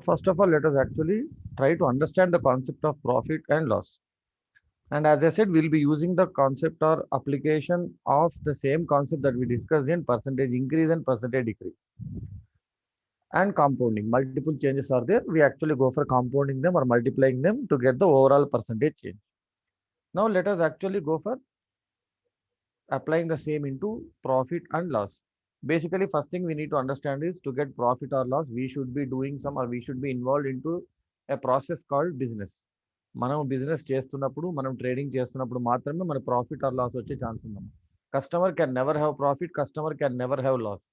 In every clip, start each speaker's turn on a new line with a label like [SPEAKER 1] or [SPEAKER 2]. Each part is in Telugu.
[SPEAKER 1] first of all, let us actually try to understand the concept of profit and loss. And as I said, we'll be using the concept or application of the same concept that we discussed in percentage increase and percentage decrease and compounding. Multiple changes are there. We actually go for compounding them or multiplying them to get the overall percentage change. Now let us actually go for applying the same into profit and loss. Basically, first thing we need to understand is to get profit or loss, we should be doing some or we should be involved into a process called business. మనం బిజినెస్ చేస్తున్నప్పుడు మనం ట్రేడింగ్ చేస్తున్నప్పుడు మాత్రమే మన ప్రాఫిట్ ఆర్ లాస్ వచ్చే ఛాన్స్ ఉందమ్మా. Customer can never have profit, customer can never have loss.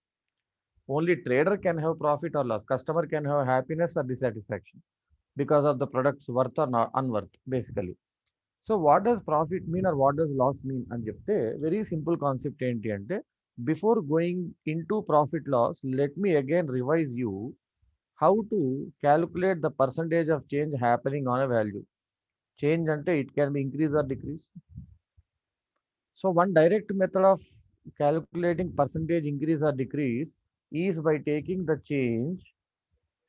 [SPEAKER 1] Only trader can have profit or loss. Customer can have happiness or dissatisfaction because of the products worth or unworth basically. So what does profit mean or what does loss mean అని చెప్తే వెరీ సింపుల్ కాన్సెప్ట్ ఏంటి అంటే, before going into profit loss let me again revise you how to calculate the percentage of change happening on a value. Change అంటే it can be increase or decrease. So one direct method of calculating percentage increase or decrease is by taking the change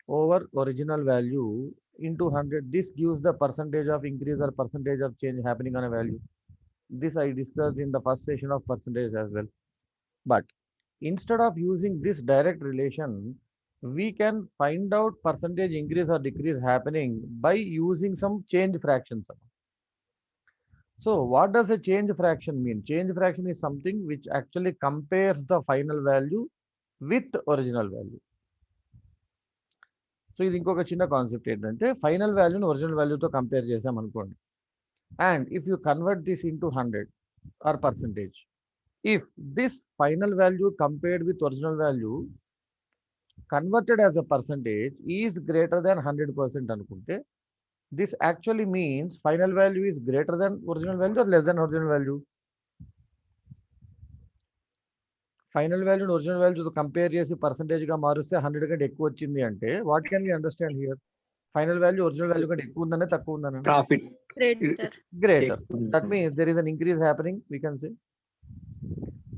[SPEAKER 1] over original value into 100. This gives the percentage of increase or percentage of change happening on a value. This I discussed in the first session of percentage as well. But instead of using this direct relation, we can find out percentage increase or decrease happening by using some change fractions. So what does a change fraction mean? Change fraction is something which actually compares the final value with original value. So ఇది ఇంకొక చిన్న కాన్సెప్ట్ ఏంటంటే, ఫైనల్ వాల్యూని ఒరిజినల్ వాల్యూతో కంపేర్ చేసాం అనుకోండి. And if you convert this into 100 or percentage, if this final value compared with original value converted as a percentage is greater than 100% అనుకుంటే, this actually means final value is greater than original value or less than original value. Final వాల్యూని ఒరిజినల్ వాల్యూతో కంపేర్ చేసి పర్సంటేజ్గా మారుస్తే 100 కంటే ఎక్కువ వచ్చింది అంటే what can we understand here? Final value original value కంటే ఎక్కువ ఉందనే తక్కువ ఉందనే?
[SPEAKER 2] Profit.
[SPEAKER 1] Greater. That means there is an increase happening, we can say.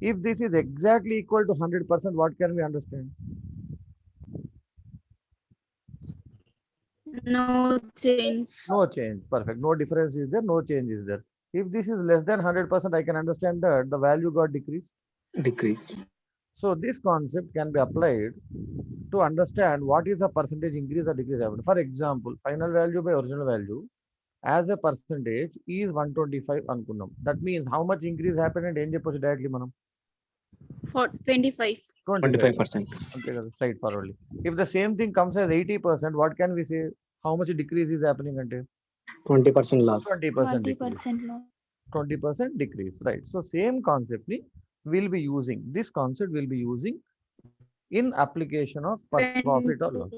[SPEAKER 1] If this is exactly equal to 100%, what can we understand?
[SPEAKER 3] No change.
[SPEAKER 1] No change. Perfect. No difference is there, no change is there. If this is less than 100%, I can understand that the value got decreased.
[SPEAKER 2] Decrease.
[SPEAKER 1] So this concept can be applied to understand what is a percentage increase or decrease happened. For example, final value by original value as a percentage is 125 అనుకున్నాం. That means how much increase happened and ఏం చెప్పొచ్చు డైరెక్ట్లీ మనం?
[SPEAKER 3] For 25.
[SPEAKER 2] 25%.
[SPEAKER 1] అంతే కదా, straight forwardly. If the same thing comes as 80%, what can we say? How much decrease is happening అంటే
[SPEAKER 2] 20% loss.
[SPEAKER 1] 20% decrease.
[SPEAKER 3] 20% loss.
[SPEAKER 1] 20% decrease, right? So same concept ni we'll be using, this concept will be using in application of profit or loss.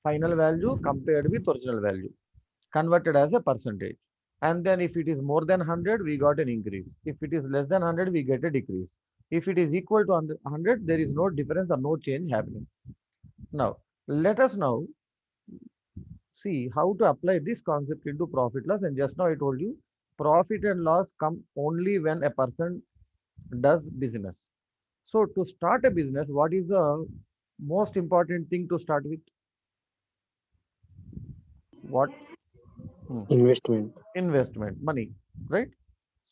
[SPEAKER 1] Final value compared with original value converted as a percentage, and then if it is more than 100 we got an increase, if it is less than 100 we get a decrease, if it is equal to 100 there is no difference or no change happening. Now let us now see how to apply this concept into profit loss. And just now I told you profit and loss come only when a person does business. So to start a business, what is the most important thing to start with? What?
[SPEAKER 2] Investment.
[SPEAKER 1] Investment, money, right?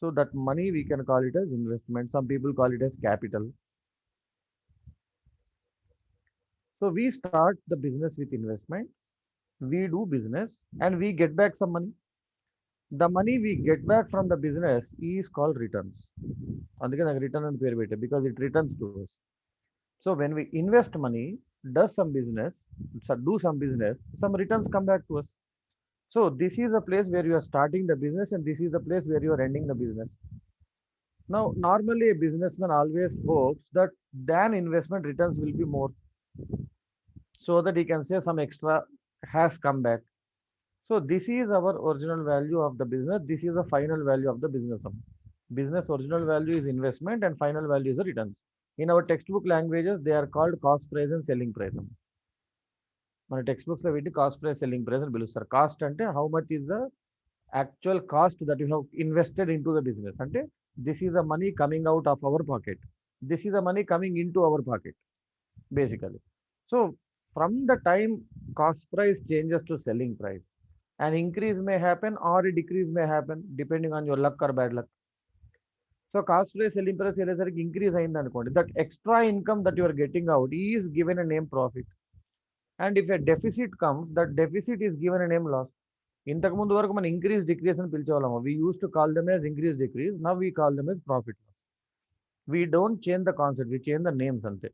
[SPEAKER 1] So that money we can call it as investment. Some people call it as capital. So we start the business with investment, we do business and we get back some money. The money we get back from the business is called returns. అందుకే నాకు రిటర్న్ అని పేరు పెట్టే, because it returns to us. So when we invest money, does some business, do some business, some returns come back to us. So this is the place where you are starting the business and this is the place where you are ending the business. Now normally a businessman always hopes that than investment returns will be more, so that he can say some extra has come back. So this is our original value of the business. This is the final value of the business. Business original value is investment and final value is the returns. In our textbook languages, they are called cost price and selling price. మన టెక్స్ట్ బుక్స్ లో పెట్టి కాస్ట్ ప్రైస్ సెల్లింగ్ ప్రైస్ అని పిలుస్తారు. కాస్ట్ అంటే how much is the actual cost that you have invested into the business. అంటే this is the money coming out of our pocket, this is the money coming into our pocket basically. So From the time cost price changes to selling price, an increase may happen or a decrease may happen depending on your luck or bad luck. So cost price selling price increase that extra income that you are getting out is given a name profit. And if a deficit comes, that deficit is given a name loss. ఇంతకు ముందు వరకు మనం ఇంక్రీజ్ డిక్రీజ్ అని పిలిచేవాళ్ళము. We used to call them as increase decrease. Now we call them as profit loss. We don't change the concept, we change the names ante.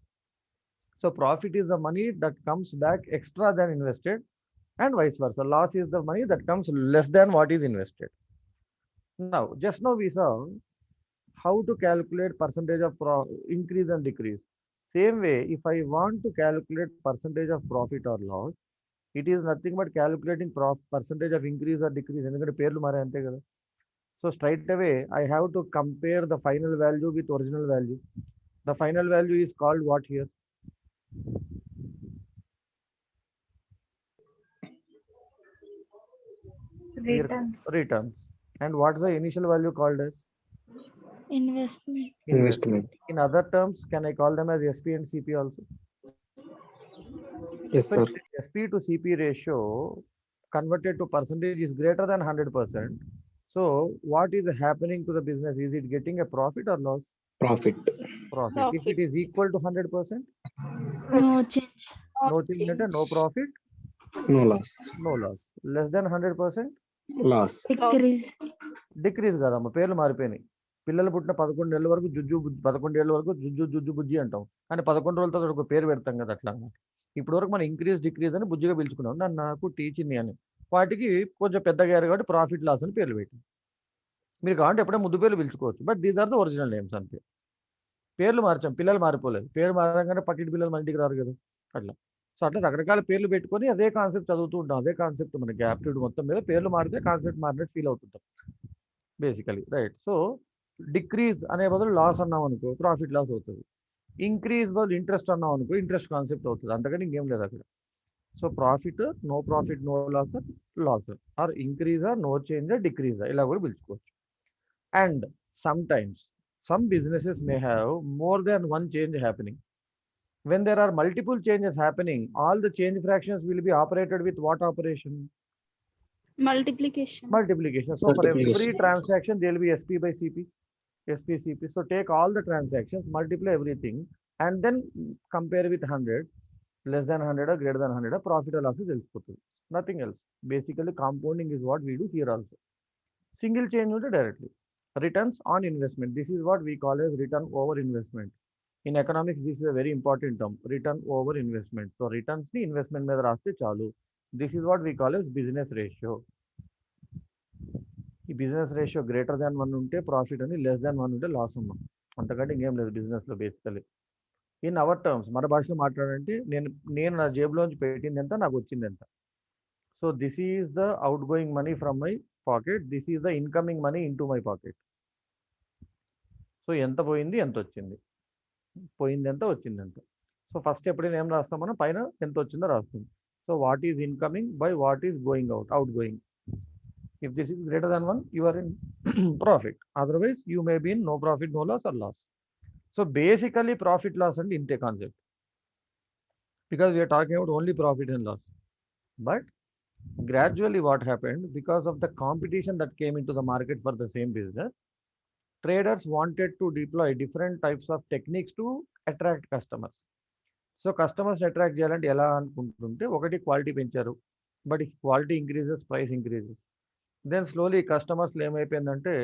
[SPEAKER 1] So profit is the money that comes back extra than invested, and vice versa. Loss is the money that comes less than what is invested. Now, just now we saw how to calculate percentage of increase and decrease. Same way, if I want to calculate percentage of profit or loss, it is nothing but calculating percentage of increase or decrease. ఎందుకంటే పేర్లు మారే అంతే కదా. So straight away, I have to compare the final value with original value. The final value is called what here?
[SPEAKER 4] Returns.
[SPEAKER 1] Returns. And what's the initial value called as?
[SPEAKER 4] Investment.
[SPEAKER 2] Investment.
[SPEAKER 1] In other terms, can I call them as SP and CP also?
[SPEAKER 2] Yes,
[SPEAKER 1] So
[SPEAKER 2] sir.
[SPEAKER 1] SP to CP ratio converted to percentage is greater than 100%. So what is happening to the business? Is it getting a profit or loss?
[SPEAKER 2] Profit.
[SPEAKER 1] Profit. If it is equal to 100%,
[SPEAKER 4] No change.
[SPEAKER 1] no change, no profit,
[SPEAKER 2] No loss.
[SPEAKER 1] no loss. Less than 100%,
[SPEAKER 2] Loss.
[SPEAKER 4] Decrease.
[SPEAKER 1] Decrease కదమ్మ, పేర్లు మారిపోయినాయి. పిల్లలు పుట్టిన 11 నెలల వరకు 11 ఏళ్ళ వరకు జుజ్జు బుజ్జి అంటాం, కానీ 11 రోజుల తర్వాత ఒక పేరు పెడతాం కదా అట్లా. ఇప్పుడు వరకు మనం ఇంక్రీజ్ డిక్రీజ్ అని బుజ్జిగా పిలుచుకున్నాం. నన్ను నాకు టీచింది అని వాటికి కొంచెం పెద్దగా అయ్యారు కాబట్టి ప్రాఫిట్ లాస్ అని పేర్లు పెట్టి, మీరు కావాలంటే ఎప్పుడైనా ముద్దు పేర్లు పిలుచుకోవచ్చు. But these are the original names అంతే. పేర్లు మార్చాం, పిల్లలు మారిపోలేదు. పేరు మారగానే పక్కింటి పిల్లలు మన ఇంటికి రారు కదా అట్లా. సో అట్లా రకరకాల పేర్లు పెట్టుకొని అదే కాన్సెప్ట్ చదువుతూ ఉంటాం. అదే కాన్సెప్ట్ మనకి యాప్టిట్యూడ్ మొత్తం మీద పేర్లు మారితే కాన్సెప్ట్ మారినట్టు ఫీల్ అవుతుంటాం బేసికలీ, రైట్. సో డిక్రీజ్ అనే బదులు లాస్ అన్నాం అనుకో, ప్రాఫిట్ లాస్ అవుతుంది. ఇంక్రీజ్ బదులు ఇంట్రెస్ట్ అన్నాం అనుకో, ఇంట్రెస్ట్ కాన్సెప్ట్ అవుతుంది. అంతకని ఇంకేం లేదు అక్కడ. So profit, no profit, no loss, loss or increase, no change, decrease ఇలా కూడా పిలుచుకోవచ్చు. And sometimes some businesses may have more than one change happening. When there are multiple changes happening, all the change fractions will be operated with what operation?
[SPEAKER 3] Multiplication.
[SPEAKER 1] Multiplication. So for every
[SPEAKER 2] Multiplication.
[SPEAKER 1] transaction, there will be SP by CP, SP, CP. So take all the transactions, multiply everything, and then compare with 100, less than 100 or greater than 100, profit or loss is తెలిసిపోతుంది. Nothing else. Basically, compounding is what we do here also. Single change ఉంటే directly. Returns on investment. This is what we call as return over investment. In economics, this is a very important term, return over investment. So returns ni investment మీద రాస్తే చాలు. This is what we call as business ratio. ఈ బిజినెస్ రేషియో గ్రేటర్ దాన్ 1 ఉంటే ప్రాఫిట్ అని, లెస్ దాన్ 1 ఉంటే లాస్ అన్నాం. అంతకంటే ఇంకేం లేదు బిజినెస్లో బేసికలీ. ఇన్ అవర్ టర్మ్స్, మన భాషలో మాట్లాడంటే నేను నా జేబులోంచి పెట్టింది ఎంత, నాకు వచ్చింది ఎంత. So this is the out going money from my pocket, this is the incoming money in to my pocket. So ఎంత పోయింది, ఎంత వచ్చింది, పోయింది ఎంత, వచ్చింది ఎంత. సో ఫస్ట్ ఎప్పుడైనా ఏం రాస్తాం మనం, పైన ఎంత వచ్చిందో రాస్తాం. So what is incoming by what is going out going. If this is greater than 1, you are in profit. Otherwise you may be in no profit, no loss or loss. So basically profit loss అంటే ఇంతే concept, because we are talking about only profit and loss. But gradually what happened, because of the competition that came into the market for the same business, traders wanted to deploy different types of techniques to attract customers. So customers attract చేయాలంటే ఎలా అనుకుంటుంటే, ఒకటి క్వాలిటీ పెంచారు, but if quality increases, price increases. Then slowly కస్టమర్స్లో ఏమైపోయిందంటే,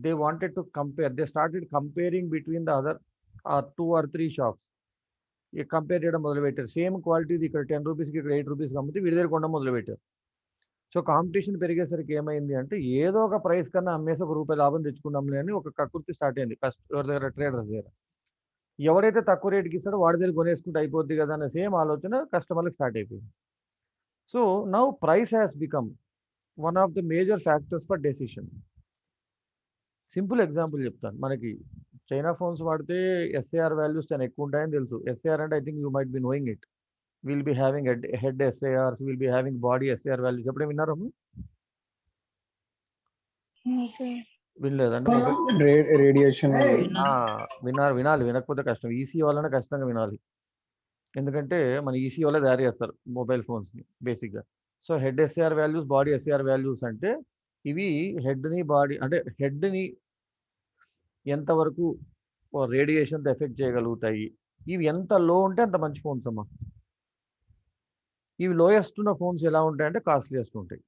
[SPEAKER 1] they wanted to compare, they started comparing between the other 2 or 3 shops. ఇక కంపేర్ చేయడం మొదలుపెట్టారు. సేమ్ క్వాలిటీది ఇక్కడ 10 రూపీస్కి ఇక్కడ 8 రూపీస్కి అమ్మితే వీడి దగ్గర కొనడం మొదలుపెట్టారు. సో కాంపిటీషన్ పెరిగేసరికి ఏమైంది అంటే, ఏదో ఒక ప్రైస్ కన్నా అమ్మేసి ₹1 లాభం తెచ్చుకుందాంలే అని ఒక కకృతి స్టార్ట్ అయింది ఎవరి దగ్గర, ట్రేడర్స్ దగ్గర. ఎవరైతే తక్కువ రేటుకి ఇస్తాడో వాడి దగ్గర కొనేసుకుంటే అయిపోద్ది కదా అనే సేమ్ ఆలోచన కస్టమర్లకు స్టార్ట్ అయిపోయింది. So now price has become one of the major factors for decision. Simple example చెప్తాను. మనకి చైనా ఫోన్స్ వాడితే ఎస్ఏఆర్ వాల్యూస్ చాలా ఎక్కువ ఉంటాయని తెలుసు. ఎస్ఏఆర్ అంటే I think you might be knowing it. We'll be having head SARs, we'll be having body SAR values. ఎప్పుడే విన్నారమ్మ? వినలేదండి.
[SPEAKER 2] రేడియేషన్
[SPEAKER 1] వినాలి, వినకపోతే కష్టం. ఈసీ వాళ్ళనే ఖచ్చితంగా వినాలి. ఎందుకంటే మన ఈసీ వల్ల తయారు చేస్తారు మొబైల్ ఫోన్స్ని బేసిక్గా. So head SAR values, body SAR values అంటే ఇవి హెడ్ని బాడీ అంటే హెడ్ని ఎంతవరకు రేడియేషన్తో ఎఫెక్ట్ చేయగలుగుతాయి. ఇవి ఎంత లో ఉంటే అంత మంచి ఫోన్స్ అమ్మా. ఇవి లోయెస్ట్ ఉన్న ఫోన్స్ ఎలా ఉంటాయంటే కాస్ట్లీయెస్ట్ ఉంటాయి.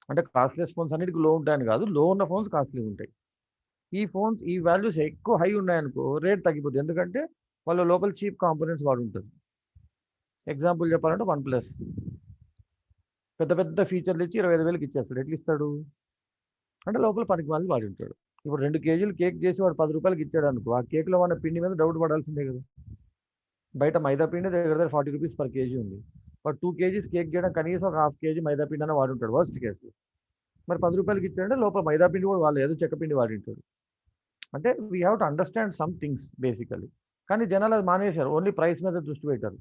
[SPEAKER 1] అంటే కాస్ట్లీయెస్ట్ ఫోన్స్ అన్నిటికీ లో ఉంటాయని కాదు, లో ఉన్న ఫోన్స్ కాస్ట్లీ ఉంటాయి. ఈ ఫోన్స్ ఈ వాల్యూస్ ఎక్కువ హై ఉన్నాయనుకో రేట్ తగ్గిపోతుంది. ఎందుకంటే వాళ్ళ లోపల చీప్ కాంపోనెంట్స్ వాడు ఉంటుంది. ఎగ్జాంపుల్ చెప్పాలంటే OnePlus పెద్ద పెద్ద ఫీచర్లు ఇచ్చి 25,000కి ఇచ్చేస్తాడు. ఎట్లా ఇస్తాడు అంటే లోపల పనికి వాళ్ళు వాడి ఉంటాడు. ఇప్పుడు 2 కేజీలు కేక్ చేసి వాడు 10 రూపాయలకి ఇచ్చాడు అనుకో, ఆ కేక్లో ఉన్న పిండి మీద డౌట్ పడాల్సిందే కదా. బయట మైదా పిండి దగ్గర 40 రూపీస్ పర్ కేజీ ఉంది. వాడు 2 కేజీస్ కేక్ చేయడం కనీసం ఒక ½ కేజీ మైదా పిండి అన్న వాడి ఉంటాడు వర్స్ట్ కేసు. మరి 10 రూపాయలకి ఇచ్చాడంటే లోపల మైదా పిండి కూడా వాళ్ళు ఏదో చెక్క పిండి వాడి ఉంటాడు. అంటే we have to understand some things basically. కానీ జనాలు అది మానేశారు, ఓన్లీ ప్రైస్ మీద దృష్టి పెట్టారు.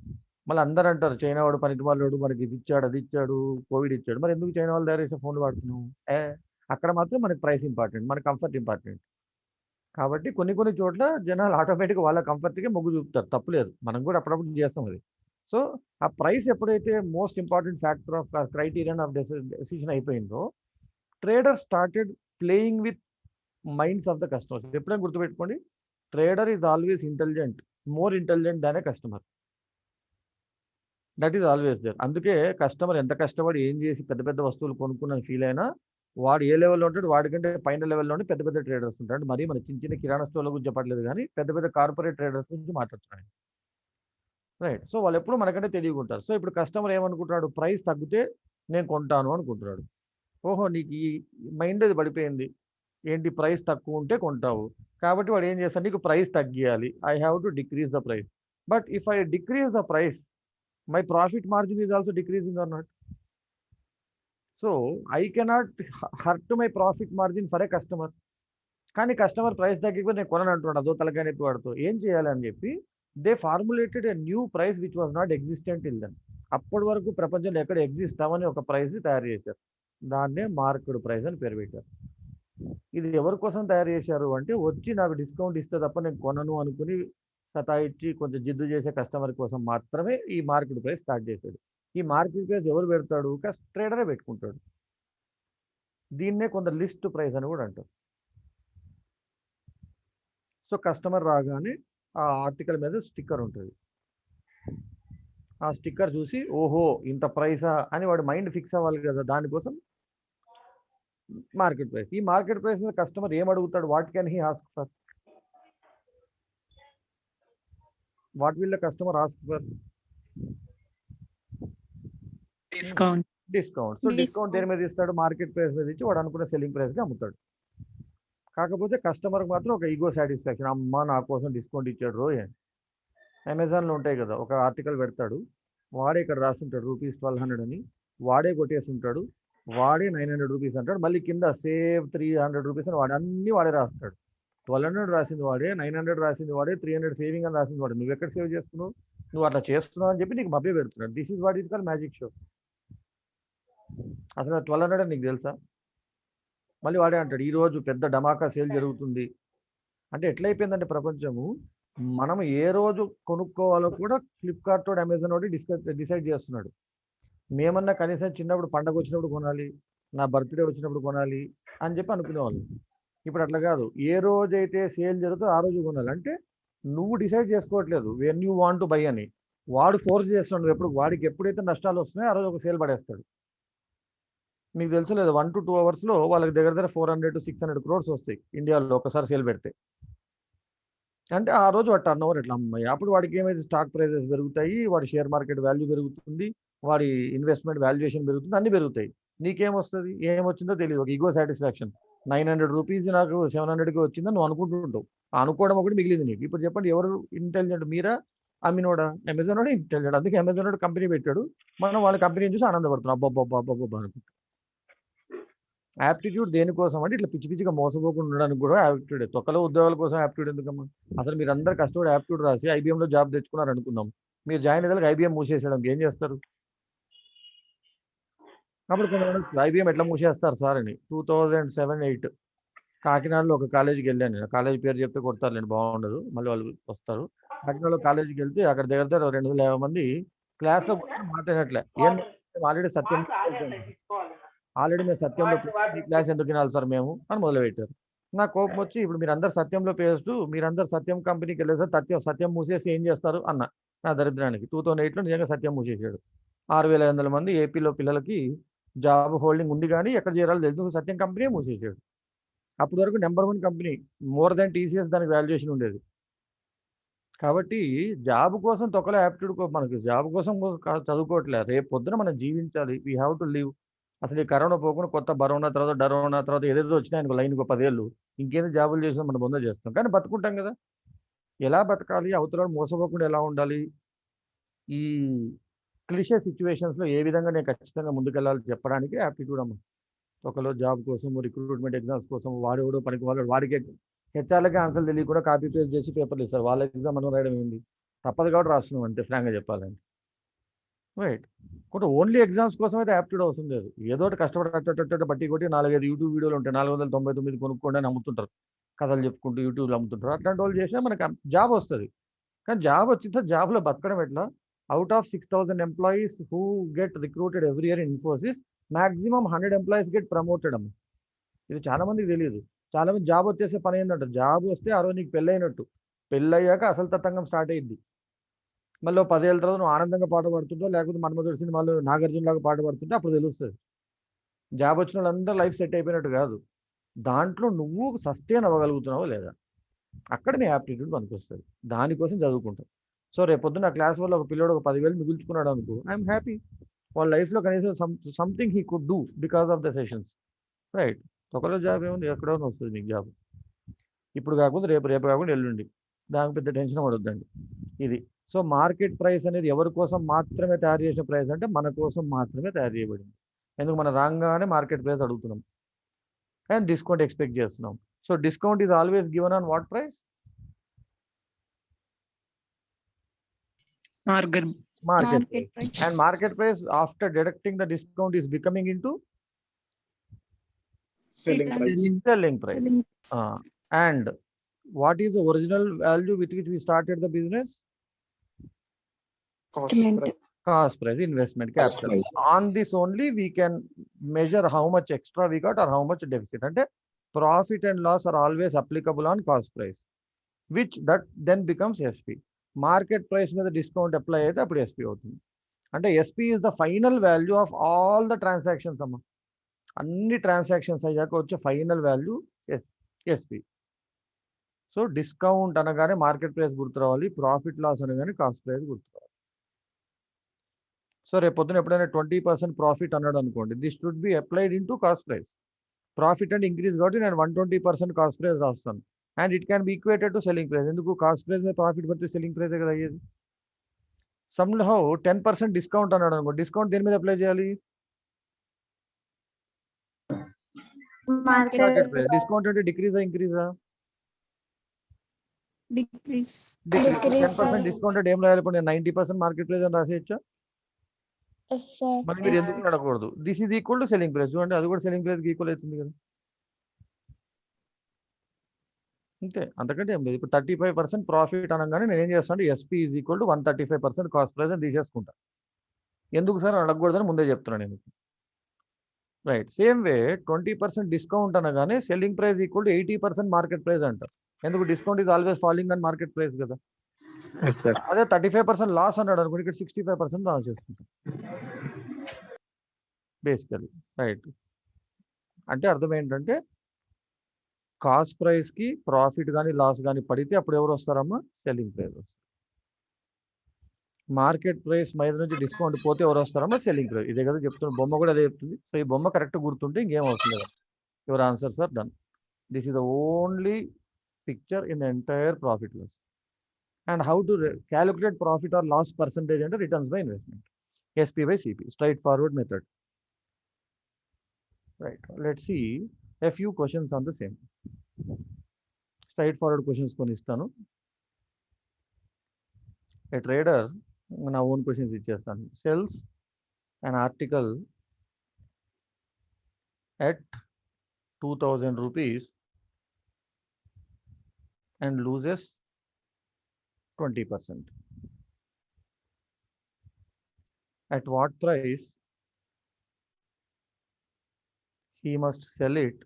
[SPEAKER 1] మళ్ళీ అందరూ అంటారు చైనా వాడు పనికి వాళ్ళు మనకి ఇది ఇచ్చాడు, అది ఇచ్చాడు, కోవిడ్ ఇచ్చాడు. మరి ఎందుకు చైనా వాళ్ళు తయారు చేసే ఫోన్లు వాడుతున్నాం? అక్కడ మాత్రం మనకి ప్రైస్ ఇంపార్టెంట్, మన కంఫర్ట్ ఇంపార్టెంట్. కాబట్టి కొన్ని చోట్ల జనాలు ఆటోమేటిక్గా వాళ్ళ కంఫర్ట్కే మొగ్గు చూపుతారు, తప్పులేదు, మనం కూడా అప్పుడప్పుడు చేస్తాం అది. సో ఆ ప్రైస్ ఎప్పుడైతే most important factor of criterion of decision అయిపోయిందో, trader started playing with minds of the customers. ఎప్పుడైనా గుర్తుపెట్టుకోండి, trader is always intelligent, more intelligent than a customer. That is always there. అందుకే కస్టమర్ ఎంత కష్టపడి ఏం చేసి పెద్ద పెద్ద వస్తువులు కొనుక్కున్న ఫీల్ అయినా వాడు ఏ లెవెల్లో ఉంటాడు, వాడికంటే పైన లెవెల్లోనే పెద్ద పెద్ద ట్రేడర్స్ ఉంటాడు. మరి మన చిన్న కిరాణా స్టోర్ల గురించి చెప్పట్లేదు, కానీ పెద్ద పెద్ద కార్పొరేట్ ట్రేడర్స్ గురించి మాట్లాడుతున్నాడు. రైట్. సో వాళ్ళు ఎప్పుడు మనకంటే తెలియకుంటారు. సో ఇప్పుడు కస్టమర్ ఏమనుకుంటున్నాడు, ప్రైస్ తగ్గితే నేను కొంటాను అనుకుంటున్నాడు. ఓహో, నీకు ఈ మైండ్ అది పడిపోయింది, ఏంటి ప్రైస్ తక్కువ ఉంటే కొంటావు. కాబట్టి వాడు ఏం చేస్తాడు, నీకు ప్రైస్ తగ్గియాలి, I have to decrease the price. But if I decrease the price, my profit margin is also decreasing or not. So I cannot hurt my profit margin for a customer. కానీ కస్టమర్ ప్రైస్ తగ్గిపోయి నేను కొనని అంటున్నాడు, అదో తలకాయ నొప్పి వాడుతూ. ఏం చేయాలి అని చెప్పి they formulated a new price which was not existent till then. అప్పటి వరకు ప్రపంచంలో ఎక్కడ ఎగ్జిస్ట్ అవ్వని ఒక ప్రైస్ తయారు చేశారు. దాన్నే మార్కెట్ ప్రైస్ అని పేరు పెట్టారు. ఇది ఎవరి కోసం తయారు చేశారు అంటే, వచ్చి నాకు డిస్కౌంట్ ఇస్తే తప్ప నేను కొనను అనుకుని సతాయిచ్చి కొంచెం జిద్దు చేసే కస్టమర్ కోసం మాత్రమే ఈ మార్కెట్ ప్రైస్ స్టార్ట్ చేశాడు. ఈ మార్కెట్ ప్రైస్ ఎవరు పెడతాడు, ట్రేడరే పెట్టుకుంటాడు. దీన్నే కొంత లిస్ట్ ప్రైస్ అని కూడా అంటారు. సో కస్టమర్ రాగానే ఆ ఆర్టికల్ మీద స్టిక్కర్ ఉంటుంది. ఆ స్టిక్కర్ చూసి ఓహో ఇంత ప్రైసా అని వాడు మైండ్ ఫిక్స్ అవ్వాలి కదా, దానికోసం మార్కెట్ ప్రైస్. ఈ మార్కెట్ ప్రైస్ మీద కస్టమర్ ఏం అడుగుతాడు, what can he ask for? What will the customer ask for?
[SPEAKER 5] Discount.
[SPEAKER 1] So discount దేని మీద ఇస్తాడు, మార్కెట్ ప్రైస్ మీద ఇచ్చి వాడు అనుకున్న సెల్లింగ్ ప్రైస్కి అమ్ముతాడు. కాకపోతే కస్టమర్కి మాత్రం ఒక ఈగో సాటిస్ఫాక్షన్, అమ్మ నా కోసం డిస్కౌంట్ ఇచ్చాడు రో. అమెజాన్లో ఉంటాయి కదా, ఒక ఆర్టికల్ పెడతాడు, వాడే ఇక్కడ రాస్తుంటాడు ₹1200 అని, వాడే కొట్టేసి ఉంటాడు, వాడే 900 రూపీస్ అంటాడు, మళ్ళీ కింద సేవ్ 300 రూపీస్ అని వాడు అన్ని వాడే రాస్తాడు. 1200 రాసింది వాడే, 900 రాసింది వాడే, 300 సేవింగ్ అని రాసింది వాడే. నువ్వు ఎక్కడ సేవ్ చేస్తున్నావు, నువ్వు అట్లా చేస్తున్నావు అని చెప్పి నీకు మభ్య పెడుతున్నాడు. This is what is called magic show. అసలు 1200 నీకు తెలుసా? మళ్ళీ వాడే అంటాడు ఈరోజు పెద్ద డమాకా సేల్ జరుగుతుంది. అంటే ఎట్లయిపోయిందంటే ప్రపంచము, మనం ఏ రోజు కొనుక్కోవాలో కూడా ఫ్లిప్కార్ట్ తోటి అమెజాన్ తోటి డిసైడ్ చేస్తున్నాడు. మేమన్నా కనీసం చిన్నప్పుడు పండగ వచ్చినప్పుడు కొనాలి, నా బర్త్డే వచ్చినప్పుడు కొనాలి అని చెప్పి అనుకునేవాళ్ళు. ఇప్పుడు అట్లా కాదు, ఏ రోజైతే సేల్ జరుగుతుందో ఆ రోజు కొనాలి. అంటే నువ్వు డిసైడ్ చేసుకోవట్లేదు when you want to buy అని, వాడు ఫోర్స్ చేస్తున్నాడు. ఎప్పుడు వాడికి ఎప్పుడైతే నష్టాలు వస్తున్నాయో ఆ రోజు ఒక సేల్ పడేస్తాడు. మీకు తెలుసు లేదు, 1 to 2 అవర్స్లో వాళ్ళకి దగ్గర 400 to 600 crores వస్తాయి ఇండియాలో ఒకసారి సేల్ పెడితే. అంటే ఆ రోజు వాడు టర్న్ ఓవర్ ఎట్లా అమ్మాయి, అప్పుడు వాడికి ఏమైతే స్టాక్ ప్రైజెస్ పెరుగుతాయి, వాడి షేర్ మార్కెట్ వాల్యూ పెరుగుతుంది, వాడి ఇన్వెస్ట్మెంట్ వాల్యుయేషన్ పెరుగుతుంది, అన్ని పెరుగుతాయి. నీకేమొస్తుంది, ఏమొచ్చిందో తెలియదు, ఒక ఈగో సాటిస్ఫాక్షన్. 900 రూపీస్ నాకు 700కి వచ్చిందని నువ్వు అనుకుంటుంటావు. అనుకోవడం ఒకటి మిగిలింది నీకు. ఇప్పుడు చెప్పండి ఎవరు ఇంటెలిజెంట్, మీరా అమ్మినోడా? అమెజాన్ వాడు ఇంటెలిజెంట్. అందుకే అమెజాన్ వాడు కంపెనీ పెట్టాడు, మనం వాళ్ళ కంపెనీని చూసి ఆనందపడుతున్నాం, అబ్బబ్బబ్బబ్బబ్బా అనుకుంటా. యాప్టిట్యూడ్ దేనికోసం అంటే ఇట్లా పిచ్చి పిచ్చిగా మోసపోకుండా ఉండడానికి కూడా యాప్టిట్యూడ్. తొక్కలో ఉద్యోగాల కోసం యాప్టిట్యూడ్ ఎందుకమ్మా? అసలు మీరు అందరు కష్టపడి యాప్టిట్యూడ్ రాసి ఐబీఎంలో జాబ్ తెచ్చుకున్నారు అనుకుందాం, మీరు జాయిన్ అయ్యేదానికి ఐబీఎం మూసేసేయడం ఏం చేస్తారు? అప్పుడు కొంతమంది ఐబీఎం ఎట్లా మూసేస్తారు సార్ అని 2007-8 కాకినాడలో ఒక కాలేజీకి వెళ్ళాను నేను. కాలేజీ పేరు చెప్తే కొడతారులేండి, బాగుండదు, మళ్ళీ వాళ్ళు వస్తారు. కాకినాడలో కాలేజీకి వెళ్తే అక్కడ దగ్గర దగ్గర 250 మంది క్లాస్లో మాట్లాడినట్లే. ఏం ఆల్రెడీ సత్యం ఆల్రెడీ మేము సత్యంలో ఈ క్లాస్ ఎందుకు వినాలి సార్ మేము అని మొదలుపెట్టారు. నాకు కోపం వచ్చి, ఇప్పుడు మీరు అందరు సత్యంలో పేస్తూ మీరందరూ సత్యం కంపెనీకి వెళ్ళారు సార్, సత్యం మూసేసి ఏం చేస్తారు అన్న. నా దరిద్రానికి 2008లో నిజంగా సత్యం మూసేసాడు. 6500 మంది ఏపీలో పిల్లలకి జాబ్ హోల్డింగ్ ఉంది, కానీ ఎక్కడ చేరాలో తెలుసు, సత్యం కంపెనీ మూసేసాడు. అప్పటి వరకు number 1 company, more than TCS దానికి వాల్యుయేషన్ ఉండేది. కాబట్టి జాబ్ కోసం తొక్కల యాప్టిట్యూడ్, మనకి జాబ్ కోసం చదువుకోవట్లేదు. రేపు పొద్దున మనం జీవించాలి, వీ హ్యావ్ టు లివ్. అసలు ఈ కరోనా పోకుండా కొత్త బరోనా తర్వాత డరోనా తర్వాత ఏదేదో వచ్చినాయి అనుకో, లైన్కి 10 ఏళ్ళు ఇంకేదో జాబులు చేసినా మనం బొంద చేస్తాం, కానీ బతుకుంటాం కదా. ఎలా బతకాలి, అవతల మోసపోకుండా ఎలా ఉండాలి, ఈ క్లిషే సిచ్యువేషన్స్లో ఏ విధంగా నేను ఖచ్చితంగా ముందుకెళ్ళాలి చెప్పడానికి యాప్టిట్యూడ్ అమ్మ. ఒకలో జాబ్ కోసం, రిక్రూట్మెంట్ ఎగ్జామ్స్ కోసం వాడెవడో పనికి వాడికి హెచ్ఆర్లకి ఆన్సర్లు తెలియ కూడా కాపీ పేస్ట్ చేసి పేపర్లు ఇస్తారు. వాళ్ళ ఎగ్జామ్ మనం రాయడం ఏంది, తప్పదు కాబట్టి రాస్తున్నాం అంతే, ఫ్రాంక్గా చెప్పాలంటే. రైట్. కూడా ఓన్లీ ఎగ్జామ్స్ కోసం అయితే యాప్టిట్యూడ్ అవసరం లేదు. ఏదో ఒకటి కష్టపడి బట్టి కొట్టి 4-5 యూట్యూబ్ వీడియోలు ఉంటాయి, 499 కొనుక్కోండి అని అమ్ముతుంటారు, కథలు చెప్పుకుంటూ యూట్యూబ్లో అమ్ముతుంటారు. అట్లాంటి వాళ్ళు చేసినా మనకి జాబ్ వస్తుంది. కానీ జాబ్ వచ్చిన జాబ్లో బతకడం ఎట్లా? Out of 6000 employees who get recruited every year in Infosys, maximum 100 employees get promoted అమ్మ. ఇది చాలా మందికి తెలియదు. చాలా మంది జాబ్ వచ్చేసే పని ఏంటంట, జాబ్ వస్తే ఆ రోజు నీకు పెళ్ళైనట్టు, పెళ్ళయ్యాక అసలు తతంగం స్టార్ట్ అయ్యింది. మళ్ళీ 10 ఏళ్ళ తర్వాత నువ్వు ఆనందంగా పాట పాడుతుంటో, లేకపోతే మన్మధుడు సినిమాలో నాగార్జున లాగా పాట పాడుతుంటే అప్పుడు తెలుస్తుంది. జాబ్ వచ్చిన వాళ్ళందరూ లైఫ్ సెట్ అయిపోయినట్టు కాదు, దాంట్లో నువ్వు సస్టైన్ అవ్వగలుగుతున్నావో లేదా, అక్కడ నీ యాప్టిట్యూడ్ పనికొస్తుంది. దానికోసం చదువుకుంటావు. సో రేపు పొద్దున్న ఆ క్లాస్ వల్ల ఒక పిల్లడు ఒక 10,000 మిగుల్చుకున్నాడు అనుకో, ఐఎమ్ హ్యాపీ. వాళ్ళ లైఫ్లో కనీసం something he could do because of the sessions. Right. ఒకరోజు జాబ్ ఏముంది, ఎక్కడో వస్తుంది మీకు జాబ్. ఇప్పుడు కాకపోతే రేపు కాకుండా ఎల్లుండి, దానికి పెద్ద టెన్షన్ పడొద్దండి. ఇది. సో మార్కెట్ ప్రైస్ అనేది ఎవరి కోసం మాత్రమే తయారు చేసిన ప్రైస్ అంటే మన కోసం మాత్రమే తయారు చేయబడింది. ఎందుకు మనం రాగానే మార్కెట్ ప్రైస్ అడుగుతున్నాం అండ్ డిస్కౌంట్ ఎక్స్పెక్ట్ చేస్తున్నాం. So discount is always given on what price?
[SPEAKER 5] Market.
[SPEAKER 1] Market price. And market price after deducting the discount is becoming into
[SPEAKER 2] Selling price.
[SPEAKER 1] selling price. And what is the original value with which we started the business?
[SPEAKER 2] Cost price.
[SPEAKER 1] Cost price, investment
[SPEAKER 2] Cost
[SPEAKER 1] capital.
[SPEAKER 2] price.
[SPEAKER 1] On this only we can measure how much extra we got or how much deficit. And profit and loss are always applicable on cost price, which that then becomes SP. Market price మీద డిస్కౌంట్ అప్లై అయితే అప్పుడు ఎస్పీ అవుతుంది. అంటే SP is the final value of all the transactions అమ్మ. అన్ని ట్రాన్సాక్షన్స్ అయ్యాక వచ్చే final value SP. So discount అనగానే మార్కెట్ ప్రైస్ గుర్తు రావాలి, ప్రాఫిట్ లాస్ అనగానే కాస్ట్ ప్రైస్ గుర్తు రావాలి. సో రేపు పొద్దున ఎప్పుడైనా 20% ప్రాఫిట్ అన్నాడు అనుకోండి, this should be applied in to cost price. Profit and increase కాబట్టి నేను 120% కాస్ట్ ప్రైస్ రాస్తాను. And it can B equated to selling price. ఎందుకు? కాస్ట్ ప్రైస్ మీద ప్రాఫిట్ పడితే సెల్లింగ్ ప్రైస్ కదా అయ్యేది. సమ్హౌ 10% డిస్కౌంట్ అన్నాడు అనుకో, డిస్కౌంట్ దేని మీద అప్లై చేయాలి? Market price. డిస్కౌంట్ అంటే డిక్రీజా ఇంక్రీజా?
[SPEAKER 3] Decrease.
[SPEAKER 1] 10% డిస్కౌంట్ అంటే ఏం రాయాలి? ఇప్పుడు నేను 90% మార్కెట్ ప్రైస్ అని రాసేయచ్చా? మరి మీరు ఎందుకు అడగకూడదు? This is equal to selling price. చూడండి, అది కూడా సెల్లింగ్ ప్రైస్కి ఈక్వల్ అవుతుంది కదా, అంతే, అంతకంటే ఏం లేదు. ఇప్పుడు 35% ప్రాఫిట్ అనగానే నేను ఏం చేస్తాను, SP is equal to 135% cost price అని తీసేసుకుంటా. ఎందుకు సార్ అడగకూడదని ముందే చెప్తున్నాను నేను. రైట్. సేమ్ వే 20% డిస్కౌంట్ అనగానే selling price equal to 80% market price అంటారు. ఎందుకు? Discount is always following on market price కదా.
[SPEAKER 2] Yes, sir.
[SPEAKER 1] అదే 35% లాస్ అన్నాడు అనుకోండి, ఇక్కడ 65% లాస్ చేసుకుంటాం బేసికలీ. రైట్. అంటే అర్థం ఏంటంటే కాస్ట్ ప్రైస్కి ప్రాఫిట్ కానీ లాస్ కానీ పడితే అప్పుడు ఎవరు వస్తారమ్మా? సెల్లింగ్ ప్రైస్ వస్తారు. మార్కెట్ ప్రైస్ మీద నుంచి డిస్కౌంట్ పోతే ఎవరు వస్తారమ్మా? Selling price. ఇదే కదా చెప్తున్నా, బొమ్మ కూడా అదే చెప్తుంది. సో ఈ బొమ్మ కరెక్ట్ గుర్తుంటే ఇంకేం అవసరం లేదు. Your answers are done. This is the only picture in the entire profit loss. And how to calculate profit or loss percentage under returns by investment, SP by CP, straightforward method. Right. Let's see a few questions on the same. Straightforward questions konistanu. A trader, na own questions ichchestanu, sells an article at 2000 rupees and loses 20%. At what price he must sell it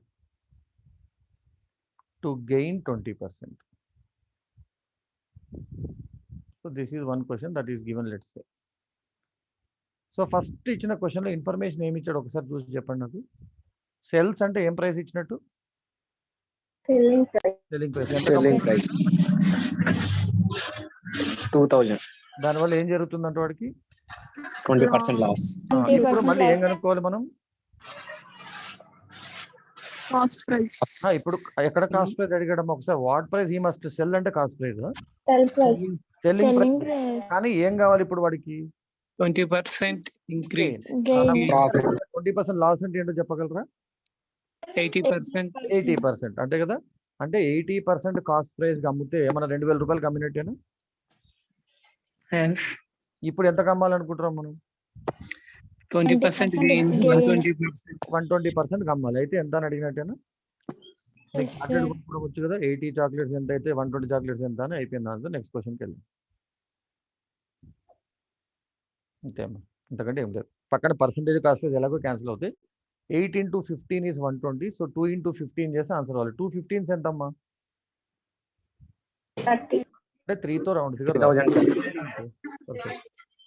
[SPEAKER 1] to gain 20%? So this is one question that is given, let's say. So first ఇచ్చిన క్వశ్చన్లో ఇన్ఫర్మేషన్ ఏమి ఇచ్చాడు ఒకసారి చూసి చెప్పండి నాకు. సెల్స్ అంటే ఏం ప్రైస్ ఇచ్చినట్టు?
[SPEAKER 4] Selling price.
[SPEAKER 1] Selling price.
[SPEAKER 2] Selling price 2000.
[SPEAKER 1] దానివల్ల ఏం జరుగుతుందంటే వాడికి
[SPEAKER 2] 20% loss.
[SPEAKER 1] ఇప్పుడు మళ్ళీ ఏం కనుక్కోవాలి మనం?
[SPEAKER 3] Cost price.
[SPEAKER 1] ఇప్పుడు ఎక్కడ కాస్ట్ ప్రైస్ అడిగడం ఒకసారి. What price he must sell అంటే cost price.
[SPEAKER 4] Sell price.
[SPEAKER 1] Selling
[SPEAKER 4] Selling
[SPEAKER 1] price.
[SPEAKER 4] price.
[SPEAKER 1] కానీ ఏం కావాలి ఇప్పుడు వాడికి?
[SPEAKER 5] 20% increase.
[SPEAKER 4] Gain.
[SPEAKER 1] 20% లాస్ అంటే ఏంటో చెప్పగలరా?
[SPEAKER 5] 80%.
[SPEAKER 1] 80% అంతే కదా. అంటే 80% కాస్ట్ ప్రైస్ అమ్మితే ఏమన్నా 2000 రూపాయలకి అమ్మినట్టేనా?
[SPEAKER 5] Yes.
[SPEAKER 1] ఇప్పుడు ఎంత అమ్మాలనుకుంటున్నాం మనం?
[SPEAKER 5] 20% gain. 120%.
[SPEAKER 1] 120% అమ్మాలి. అయితే ఎంత అని అడిగినట్టేనా?
[SPEAKER 4] Yes, sir.
[SPEAKER 1] చాక్లెట్ కొనుక్కోవచ్చు కదా. 80 చాక్లెట్స్ ఎంత అయితే 120 చాక్లెట్స్ ఎంత అని అయిపోయింది ఆన్సర్. నెక్స్ట్ క్వశ్చన్కి వెళ్ళాం. అంతే అమ్మా, అంతకంటే ఏం లేదు. పక్కన పర్సంటేజ్ కాస్ట్ ప్రైస్ ఎలాగో క్యాన్సిల్ అవుతాయి. 8 into 15 is 120. సో 2 into 15 చేస్తే ఆన్సర్ అవ్వాలి. 2 15s ఎంత అమ్మా?
[SPEAKER 4] 30.
[SPEAKER 1] అంటే 3తో రౌండ్ ఫిగర్.
[SPEAKER 2] 3000.